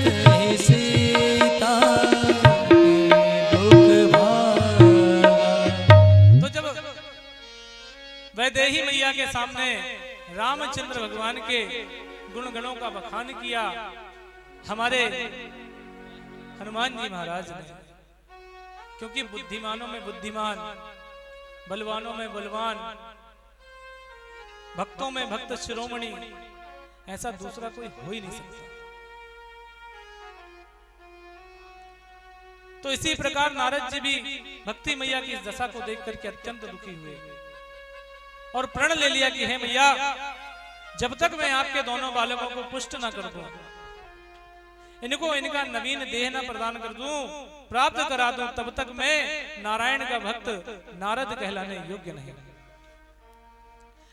S2: सीता दुख भागा।
S1: तो जब वैदेही मैया के सामने रामचंद्र भगवान के गुण गणों का बखान किया हमारे हनुमान जी महाराज ने, क्योंकि बुद्धिमानों में बुद्धिमान, बलवानों में बलवान, भक्तों में भक्त शिरोमणि, ऐसा दूसरा कोई हो ही नहीं सकता। तो इसी प्रकार नारद जी भी भक्ति मैया की इस दशा को देख करके अत्यंत दुखी हुए और प्रण ले लिया कि हे मैया, जब तक मैं आपके दोनों बालकों को पुष्ट न कर दूं, इनको इनका नवीन देह न प्रदान कर दूं, प्राप्त करा दूं, तब तक मैं नारायण का भक्त नारद कहलाने योग्य नहीं।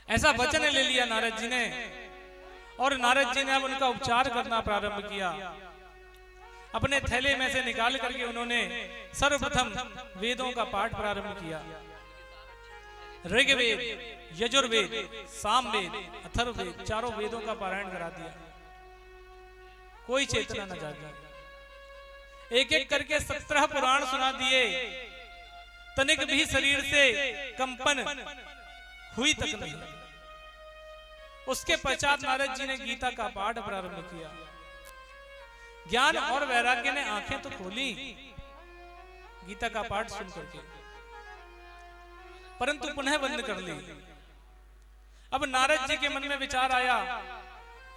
S1: ऐसा वचन ले लिया नारद जी ने, और नारद जी ने अब उनका उपचार करना प्रारंभ किया। अपने थैले में से निकाल करके उन्होंने सर्वप्रथम वेदों का पाठ प्रारंभ किया। ऋग्वेद, यजुर्वेद, सामवेद, अथर्ववेद, चारों वेदों का पारायण करा दिया। कोई चेतना न जागी। एक एक करके 17 पुराण सुना दिए। तनिक भी शरीर से कंपन हुई तक नहीं। उसके पश्चात नारद जी ने गीता का पाठ प्रारंभ किया। ज्ञान और वैराग्य ने आंखें तो खोली गीता का पाठ सुन करके, परंतु पुनः बंद कर ली। अब नारद जी के मन में विचार आया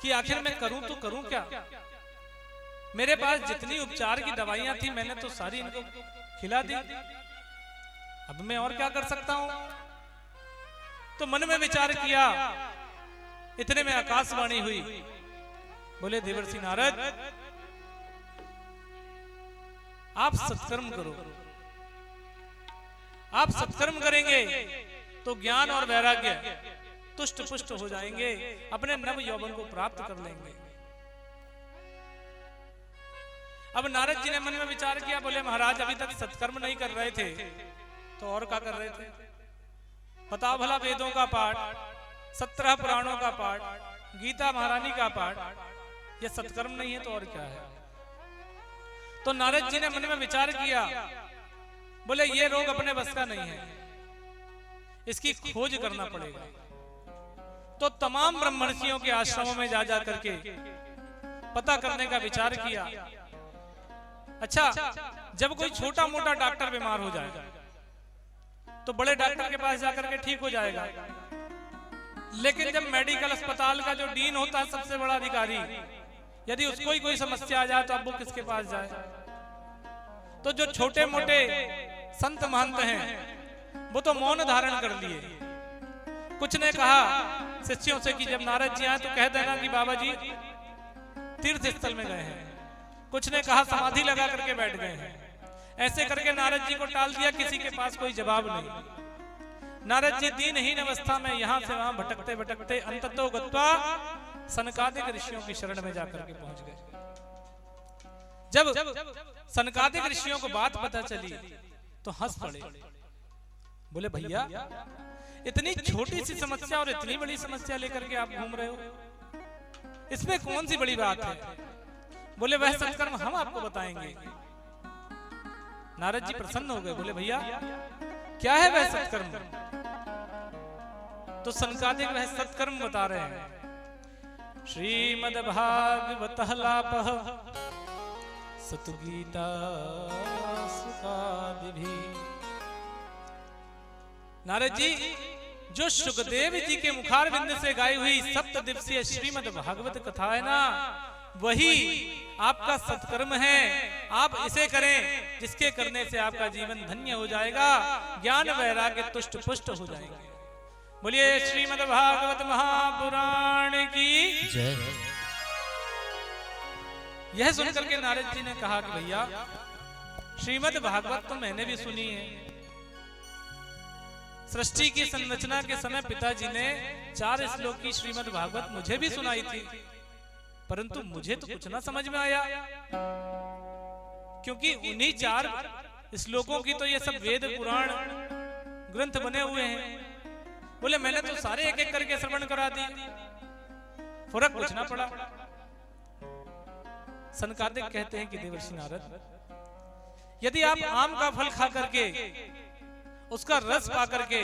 S1: कि आखिर मैं करूं तो करूं क्या? मेरे पास जितनी उपचार की दवाइयां थी मैंने तो सारी इनको खिला दी, अब मैं और क्या कर सकता हूं? तो मन में विचार किया। इतने में आकाशवाणी हुई, बोले देवर्षि नारद, आप सत्कर्म करो। आप सत्कर्म करेंगे तो ज्ञान और वैराग्य तुष्ट पुष्ट हो जाएंगे, अपने नव यौवन को प्राप्त कर लेंगे। अब नारद जी ने मन में विचार किया, बोले महाराज अभी तक सत्कर्म नहीं कर रहे थे तो और क्या कर रहे थे? बताओ भला, वेदों का पाठ, 17 पुराणों का पाठ, गीता महारानी का पाठ, ये सत्कर्म नहीं है तो और क्या है? तो नारद जी ने मन में विचार किया, बोले ये रोग अपने बस का नहीं है, इसकी खोज करना पड़ेगा। तो तमाम ब्रह्मर्षियों के आश्रमों में जा जा करके पता करने का विचार किया। अच्छा, जब कोई छोटा मोटा डॉक्टर बीमार हो जाए तो बड़े डॉक्टर के पास जाकर के ठीक हो जाएगा, लेकिन जब मेडिकल अस्पताल का जो डीन होता है, सबसे बड़ा अधिकारी, यदि उसको ही कोई समस्या आ जाए तो अब वो किसके पास जाए? तो जो छोटे मोटे संत महंत हैं वो तो मौन धारण कर लिए। कुछ ने कहा शिष्यों से कि जब नारद जी आए तो कह देना कि बाबा जी तीर्थ स्थल में गए हैं। कुछ ने कहा समाधि लगा करके बैठ गए हैं। ऐसे करके नारद जी को टाल दिया, किसी के पास कोई जवाब नहीं। नारद जी दीनहीन अवस्था में यहां से वहां भटकते भटकते अंततो गत्वा सनकादिक ऋषियों की शरण में जाकर के पहुंच गए। जब सनकादिक ऋषियों को बात पता चली तो हंस पड़े, बोले भैया इतनी छोटी सी समस्या और इतनी बड़ी समस्या लेकर के आप घूम रहे हो, इसमें कौन सी बड़ी बात है? बोले वह सत्कर्म हम आपको बताएंगे। नारद जी प्रसन्न हो गए, बोले भैया क्या है वह सत्कर्म? तो सनकादिक वह सत्कर्म बता रहे हैं। श्रीमद्भागवतः लाभः सतुगीता सुखादिभिः। नारद जी जो शुकदेव जी के मुखारविंद से गाई हुई 7 दिवसीय श्रीमद् भागवत कथा है ना, वही आपका सत्कर्म है। आप इसे करें जिसके करने से आपका जीवन धन्य हो जाएगा, ज्ञान वैराग्य तुष्ट पुष्ट हो जाएगा। बोलिए श्रीमद् भागवत महापुराण की
S2: जय।
S1: यह सुनकर के नारद जी ने कहा कि भैया श्रीमद् भागवत तो मैंने भी सुनी है। सृष्टि की संरचना के समय पिताजी ने 4 श्लोक की श्रीमद् भागवत मुझे भी सुनाई थी, परंतु मुझे तो कुछ ना समझ में आया, क्योंकि उन्हीं 4 श्लोकों की तो ये सब वेद पुराण ग्रंथ बने हुए हैं। बोले मैंने तो सारे एक एक करके श्रवण करा दी, फर्क कुछ ना पड़ा। सनकादिक कहते हैं कि देवर्षि नारद, यदि आप आम का फल खा करके उसका रस पा करके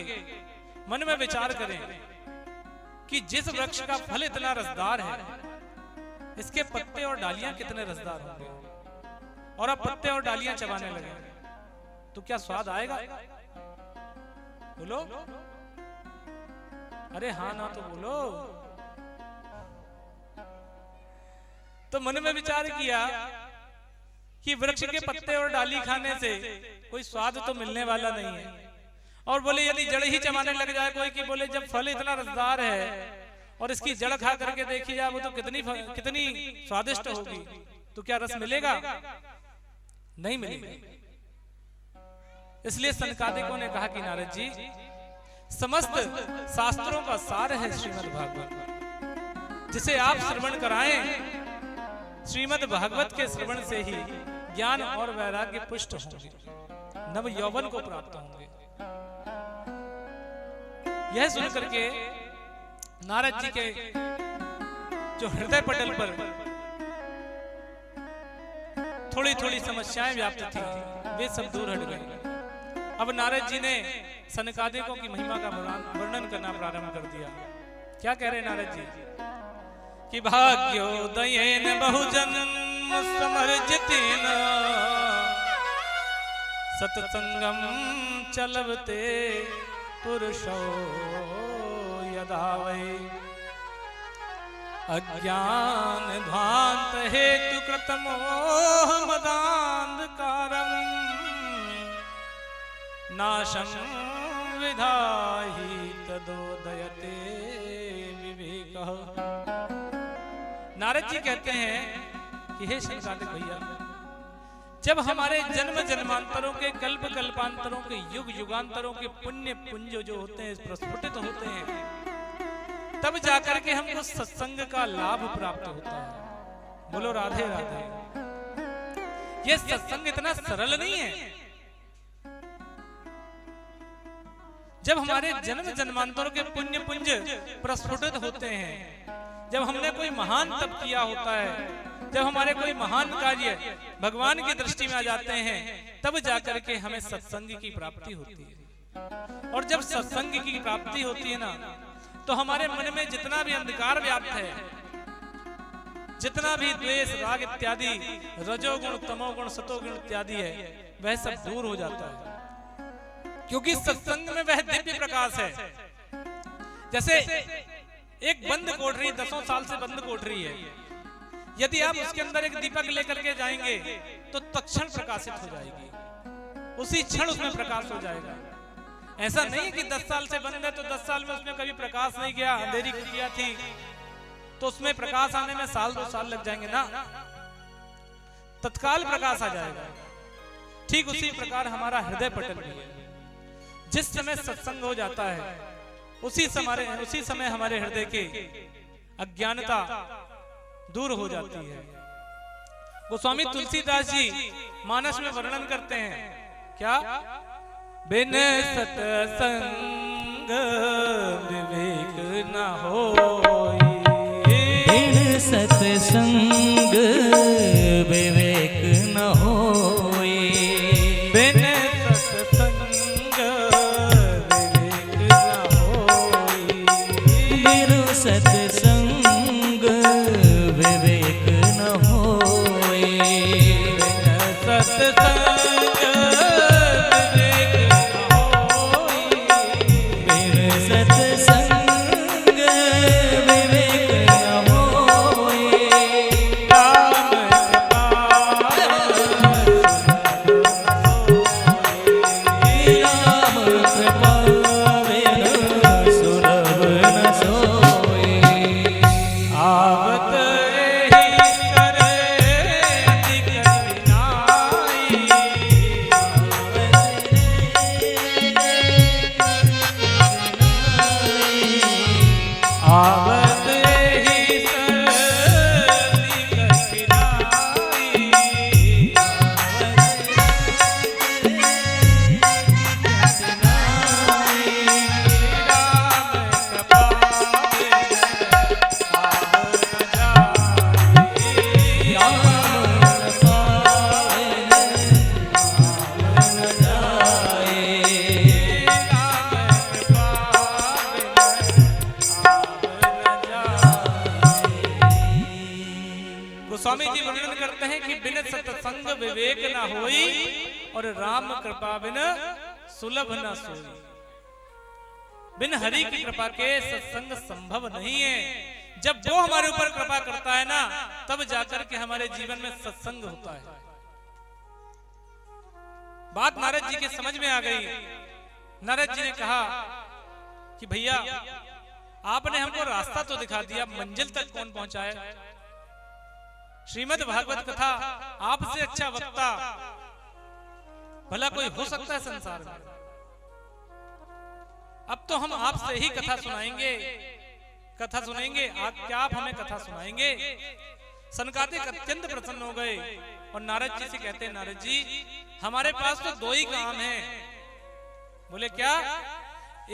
S1: मन में विचार करें कि जिस वृक्ष का फल इतना रसदार है, इसके पत्ते और डालियां कितने रसदार होंगे, और अब पत्ते और डालियां चबाने लगे तो क्या स्वाद आएगा? बोलो, अरे हाँ ना तो बोलो। तो मन में विचार किया कि वृक्ष के पत्ते और डाली खाने से कोई स्वाद तो मिलने वाला नहीं है, और बोले यदि जड़ ही चबाने लग जाए कोई, कि बोले जब फल इतना रसदार है और इसकी जड़ खा करके देखी जाए वो तो कितनी स्वादिष्ट होगी, तो क्या रस मिलेगा? नहीं मिलेगा। इसलिए सनकादिकों ने कहा कि नारद जी समस्त शास्त्रों का सार है श्रीमद् भागवत, जिसे आप श्रवण कराएं। श्रीमद् भागवत के श्रवण से ही ज्ञान और वैराग्य पुष्ट होंगे, नव यौवन को प्राप्त होंगे। यह सुनकर के नारद जी के जो हृदय पटल पर थोड़ी थोड़ी समस्याएं व्याप्त थी, वे सब दूर हट गए। अब नारद जी ने सनकादिकों की महिमा का वर्णन करना प्रारंभ कर दिया। क्या कह रहे नारद जी कि भाग्योदयेन बहुजन्म समर्जितेन सत्संगम चलवते पुरुषो यदा वै अज्ञान ध्वांत हेतु कृतमोह मदांधकारम नाशं विधाहि तदोदयते विवेकः। नारद जी कहते हैं कि हे सनकादिक भैया, जब हमारे जन्म जन्मांतरों के कल्प कल्पांतरों के युग युगांतरों के पुण्य पुंज जो होते हैं प्रस्फुटित होते हैं, तब जाकर के हमको सत्संग का लाभ प्राप्त होता है। बोलो राधे राधे। ये सत्संग इतना सरल नहीं है। जब हमारे जन्म जन्मांतरों के पुण्य पुंज प्रस्फुटित होते हैं, जब हमने कोई महान तप किया होता है, जब हमारे कोई महान कार्य भगवान की दृष्टि में आ जाते हैं, तब जाकर के हमें सत्संग की प्राप्ति होती है। और जब सत्संग की प्राप्ति होती है ना, तो हमारे मन में जितना भी अंधकार व्याप्त है जितना भी द्वेष राग इत्यादि रजोगुण तमोगुण सतोगुण इत्यादि है वह सब दूर हो जाता है, क्योंकि सत्संग में वह दिव्य प्रकाश है। जैसे एक बंद कोठरी 10 साल से बंद कोठरी है, यदि आप उसके अंदर एक दीपक लेकर के जाएंगे तो तत्क्षण प्रकाशित हो जाएगी, उसी क्षण उसमें प्रकाश हो जाएगा। ऐसा नहीं कि 10 साल से बंद है तो 10 साल में उसमें कभी प्रकाश नहीं गया, अंधेरी कुटिया थी तो उसमें प्रकाश आने में साल 2 साल लग जाएंगे ना, तत्काल प्रकाश आ जाएगा। ठीक उसी प्रकार हमारा हृदय पटल भी है। जिस समय सत्संग हो जाता है उसी समय हमारे हृदय की अज्ञानता दूर हो जाती है। गोस्वामी तुलसीदास जी मानस में वर्णन करते हैं क्या, बिन सत्संग विवेक न होई,
S2: बिन सत्संग विवेक न होई,
S1: बिन सत्संग विवेक न होई,
S2: बिन सत्संग विवेक न होई,
S1: बिन सत्संग विवेक न होई,
S2: बिन सत्संग विवेक न होई,
S1: राम कृपा
S2: राम कृपा बिन सुलभ न सोई,
S1: आवत एहि कर अधिक कठिनाई, आवत एहि कर अधिक कठिनाई, राम कृपा गोस्वामी जी वर्णन करते हैं कि बिन सत्संग विवेक न होई और राम कृपा बिन सुलभ न सोई। बिन हरि की कृपा के सत्संग संभव नहीं है। जब वो हमारे ऊपर कृपा करता है ना तब जाकर के हमारे जीवन में सत्संग होता है। बात नारद जी के समझ में आ गई। नारद जी ने कहा कि भैया आपने हमको रास्ता तो दिखा दिया, मंजिल तक कौन पहुंचाए? श्रीमद् भागवत कथा आपसे अच्छा वक्ता भला कोई हो सकता है संसार में? अब तो हम आपसे ही कथा सुनाएंगे, कथा सुनेंगे। क्या आप हमें कथा सुनाएंगे? सनकादिक अत्यंत प्रसन्न हो गए और नारद जी से कहते हैं, नारद जी हमारे पास तो 2 ही काम हैं। बोले क्या?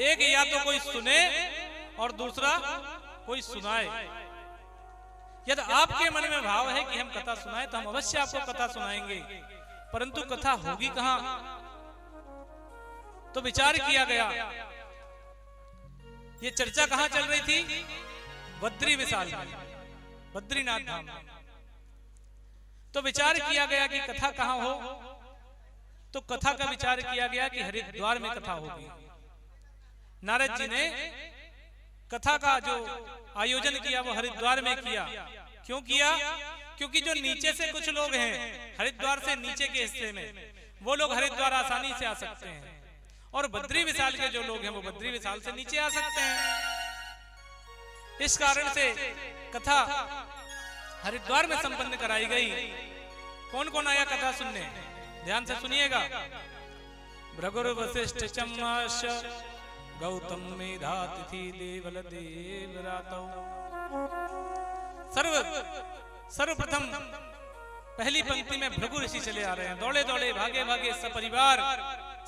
S1: एक या तो कोई सुने और दूसरा कोई सुनाए। यदि आपके मन में भाव है कि हम कथा सुनाएं तो हम अवश्य आपको कथा सुनाएंगे, परंतु कथा होगी कहां? तो विचार किया गया। ये चर्चा कहां चल रही थी? बद्री विशाल में, बद्रीनाथ धाम। तो विचार किया गया कि कथा कहां हो। तो कथा का विचार किया गया कि हरिद्वार में कथा होगी। नारद जी ने कथा का जो आयोजन किया वो हरिद्वार में किया। क्यों किया? क्योंकि जो नीचे से कुछ लोग हैं, हरिद्वार से नीचे के हिस्से में, वो लोग हरिद्वार आसानी से आ सकते हैं, और बद्री विशाल के जो लोग हैं वो बद्री विशाल से नीचे आ सकते हैं। इस कारण से कथा हरिद्वार में संपन्न कराई गई। कौन कौन आया कथा सुनने? ध्यान से सुनिएगा। भृगुर वशिष्ठ चम्माश गौतम मेधा तिथि देवल देवरातौ। सर्वप्रथम पहली पंक्ति में भृगु ऋषि चले आ रहे हैं। दौड़े दौड़े भागे भागे सपरिवार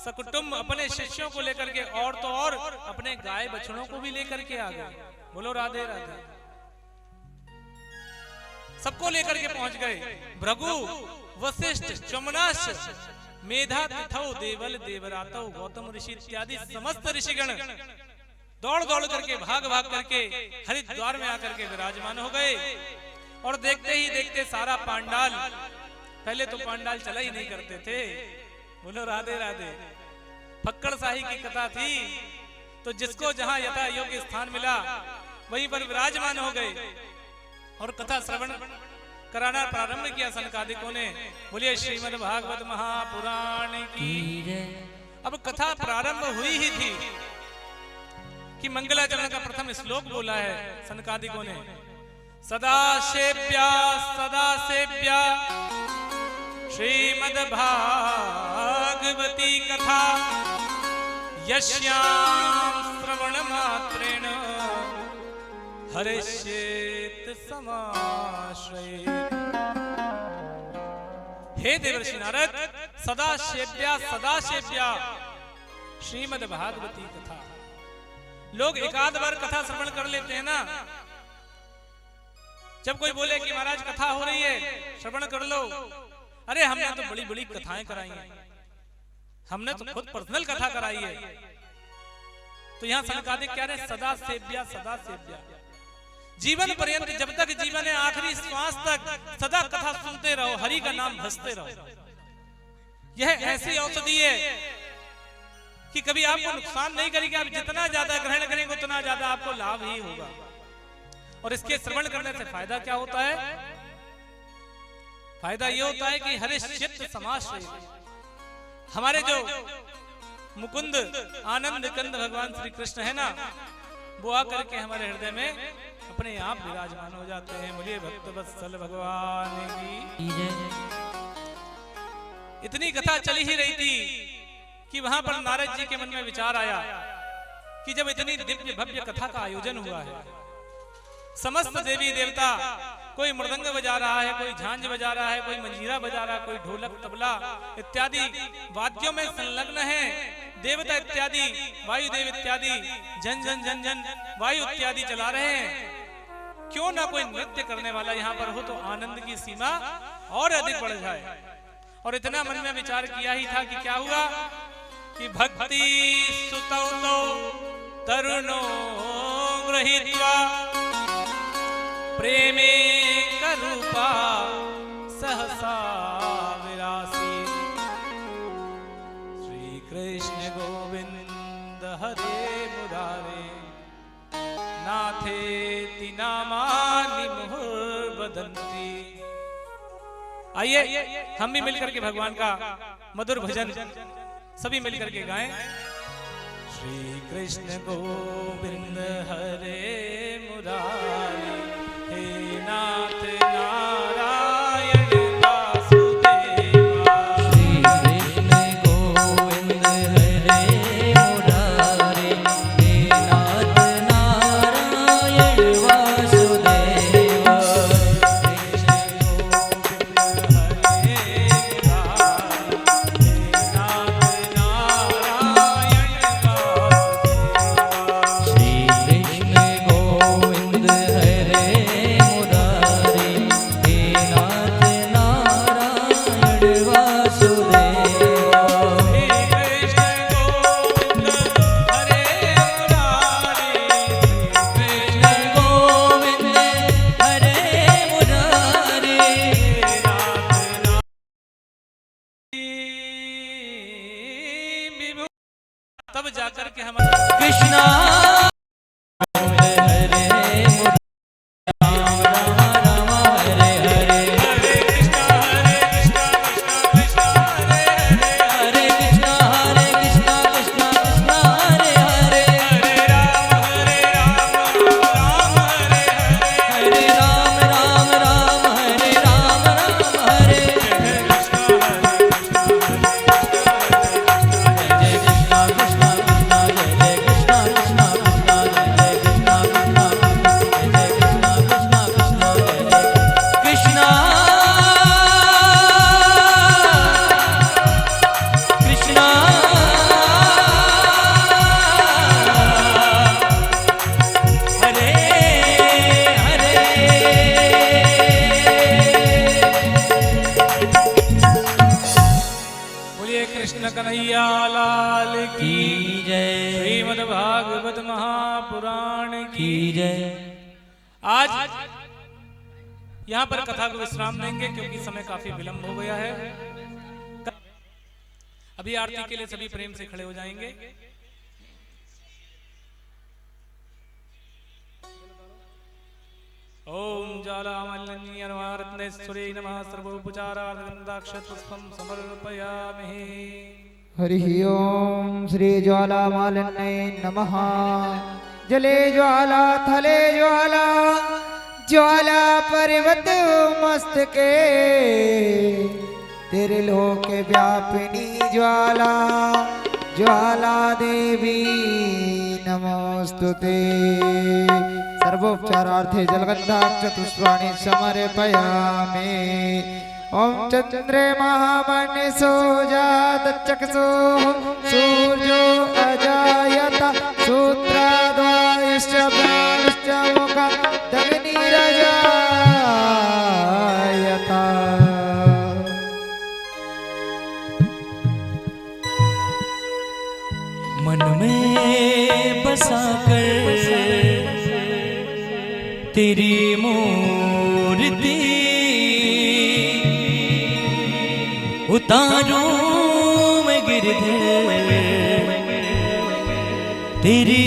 S1: सकुटुंब अपने शिष्यों को लेकर के, और तो और अपने गाय बछड़ों को भी लेकर के आ गए। बोलो राधे राधे। सबको लेकर के पहुंच गए। भृगु वशिष्ठ चमनाश मेधा तिथौ देवल देवरातौ गौतम ऋषि इत्यादि समस्त ऋषिगण दौड़ दौड़ करके भाग भाग करके हरिद्वार में आकर के विराजमान हो गए। और देखते ही देखते सारा पांडाल, पहले तो पांडाल चला ही नहीं करते थे, बोलो राधे राधे, फक्कड़ शाही की कथा थी, तो जिसको जहां यथा योग्य स्थान मिला वहीं पर विराजमान हो गए और कथा श्रवण कराना प्रारंभ किया सनकादिकों ने। बोलिए श्रीमद् भागवत महापुराण की। अब कथा प्रारंभ हुई ही थी कि मंगलाचरण का प्रथम श्लोक बोला है सनकादिकों ने, सदा सेव्या श्रीमद् भागवती कथा यस्यां श्रवण मात्रेण हरिष्येत समाश्रयेत्। हे देवर्षि नारद, सदा सेव्या श्रीमद् भागवती कथा। लोग एकाध बार कथा श्रवण कर लेते हैं ना, जब कोई बोले कि महाराज कथा हो रही है श्रवण कर लो, अरे हमने तो बड़ी बड़ी कथाएं कराई हैं, हमने तो खुद पर्सनल कथा कराई है। तो यहाँ सनकादिक कह रहे सदा सेव्या जीवन पर्यंत, जब तक जीवन है आखिरी श्वास तक सदा कथा सुनते रहो, हरि का नाम भजते रहो। यह ऐसी औषधि है कि कभी आपको नुकसान नहीं करेगी, आप जितना ज्यादा ग्रहण करेंगे उतना ज्यादा आपको लाभ ही होगा। और इसके श्रवण करने से फायदा क्या होता है? फायदा ये होता है कि हरिश्चित्त समाश्रय, हमारे जो मुकुंद आनंद कंद भगवान श्री कृष्ण है ना, वो आकर के हमारे हृदय में अपने आप विराजमान हो जाते हैं। बोलिए भक्त वत्सल भगवान की। इतनी कथा चली ही रही थी कि वहां पर नारद जी के मन में विचार आया कि जब इतनी दिव्य भव्य कथा का आयोजन हुआ है, समस्त देवी देवता, कोई मृदंग बजा रहा है, कोई झांझ बजा रहा है, कोई मंजीरा बजा रहा है, कोई ढोलक तबला इत्यादि वाद्यों में संलग्न है, देवता इत्यादि वायुदेव इत्यादि जन जन जन जन वायु इत्यादि चला रहे हैं, क्यों ना कोई नृत्य करने वाला यहाँ पर हो तो आनंद की सीमा और अधिक बढ़ जाए। और इतना मन में विचार किया ही था कि क्या हुआ कि भक्ति सुतौ तो तरुणो गृहीत्वा प्रेमे करूपा सहसा विरासी। श्री कृष्ण गोविंद हरे मुरारे नाथेति नामानि मुहुर्वदन्ति। आइए हम भी मिलकर के भगवान का मधुर भजन सभी मिलकर के गाएं। श्री कृष्ण गोविंद हरे मुरारी, हे नाथ नारायण वासुदेवा।
S2: श्री कृष्ण गोविंद हरे मुरारी, हे नाथ नारायण वासुदेवा।
S1: तब जाकर के हम
S2: कृष्णा
S1: कन्हैया लाल की जय। श्रीमद् भागवत महापुराण की
S2: जय।
S1: आज यहाँ पर कथा को विश्राम देंगे क्योंकि समय काफी विलंब हो गया है। अभी आरती के लिए सभी प्रेम से खड़े हो जाएंगे। ओम ज्वालामल्लिन्यर्वारत्नेश्वरे नमः सर्वोपचारार्धगन्धाक्षतपुष्पं समर्पयामि।
S3: हरि ओम श्री ज्वालामालिन्यै नमः। जले ज्वाला थले ज्वाला ज्वाला पर्वत मस्तके तेरे लोक व्यापिनी ज्वाला ज्वाला देवी नमोस्तुते। सर्वोपचारार्थे जलगन्धाक्षतपुष्पाणि समर्पयामि। ओम चंद्रे महामनसो जातचक्षुः सूर्यो अजायत सूत्राद्वायश्च प्राणश्च मुखादग्निरजायत।
S2: मन में बसाकर तेरी मूर्ति उतारूं मैं गिरधर तेरी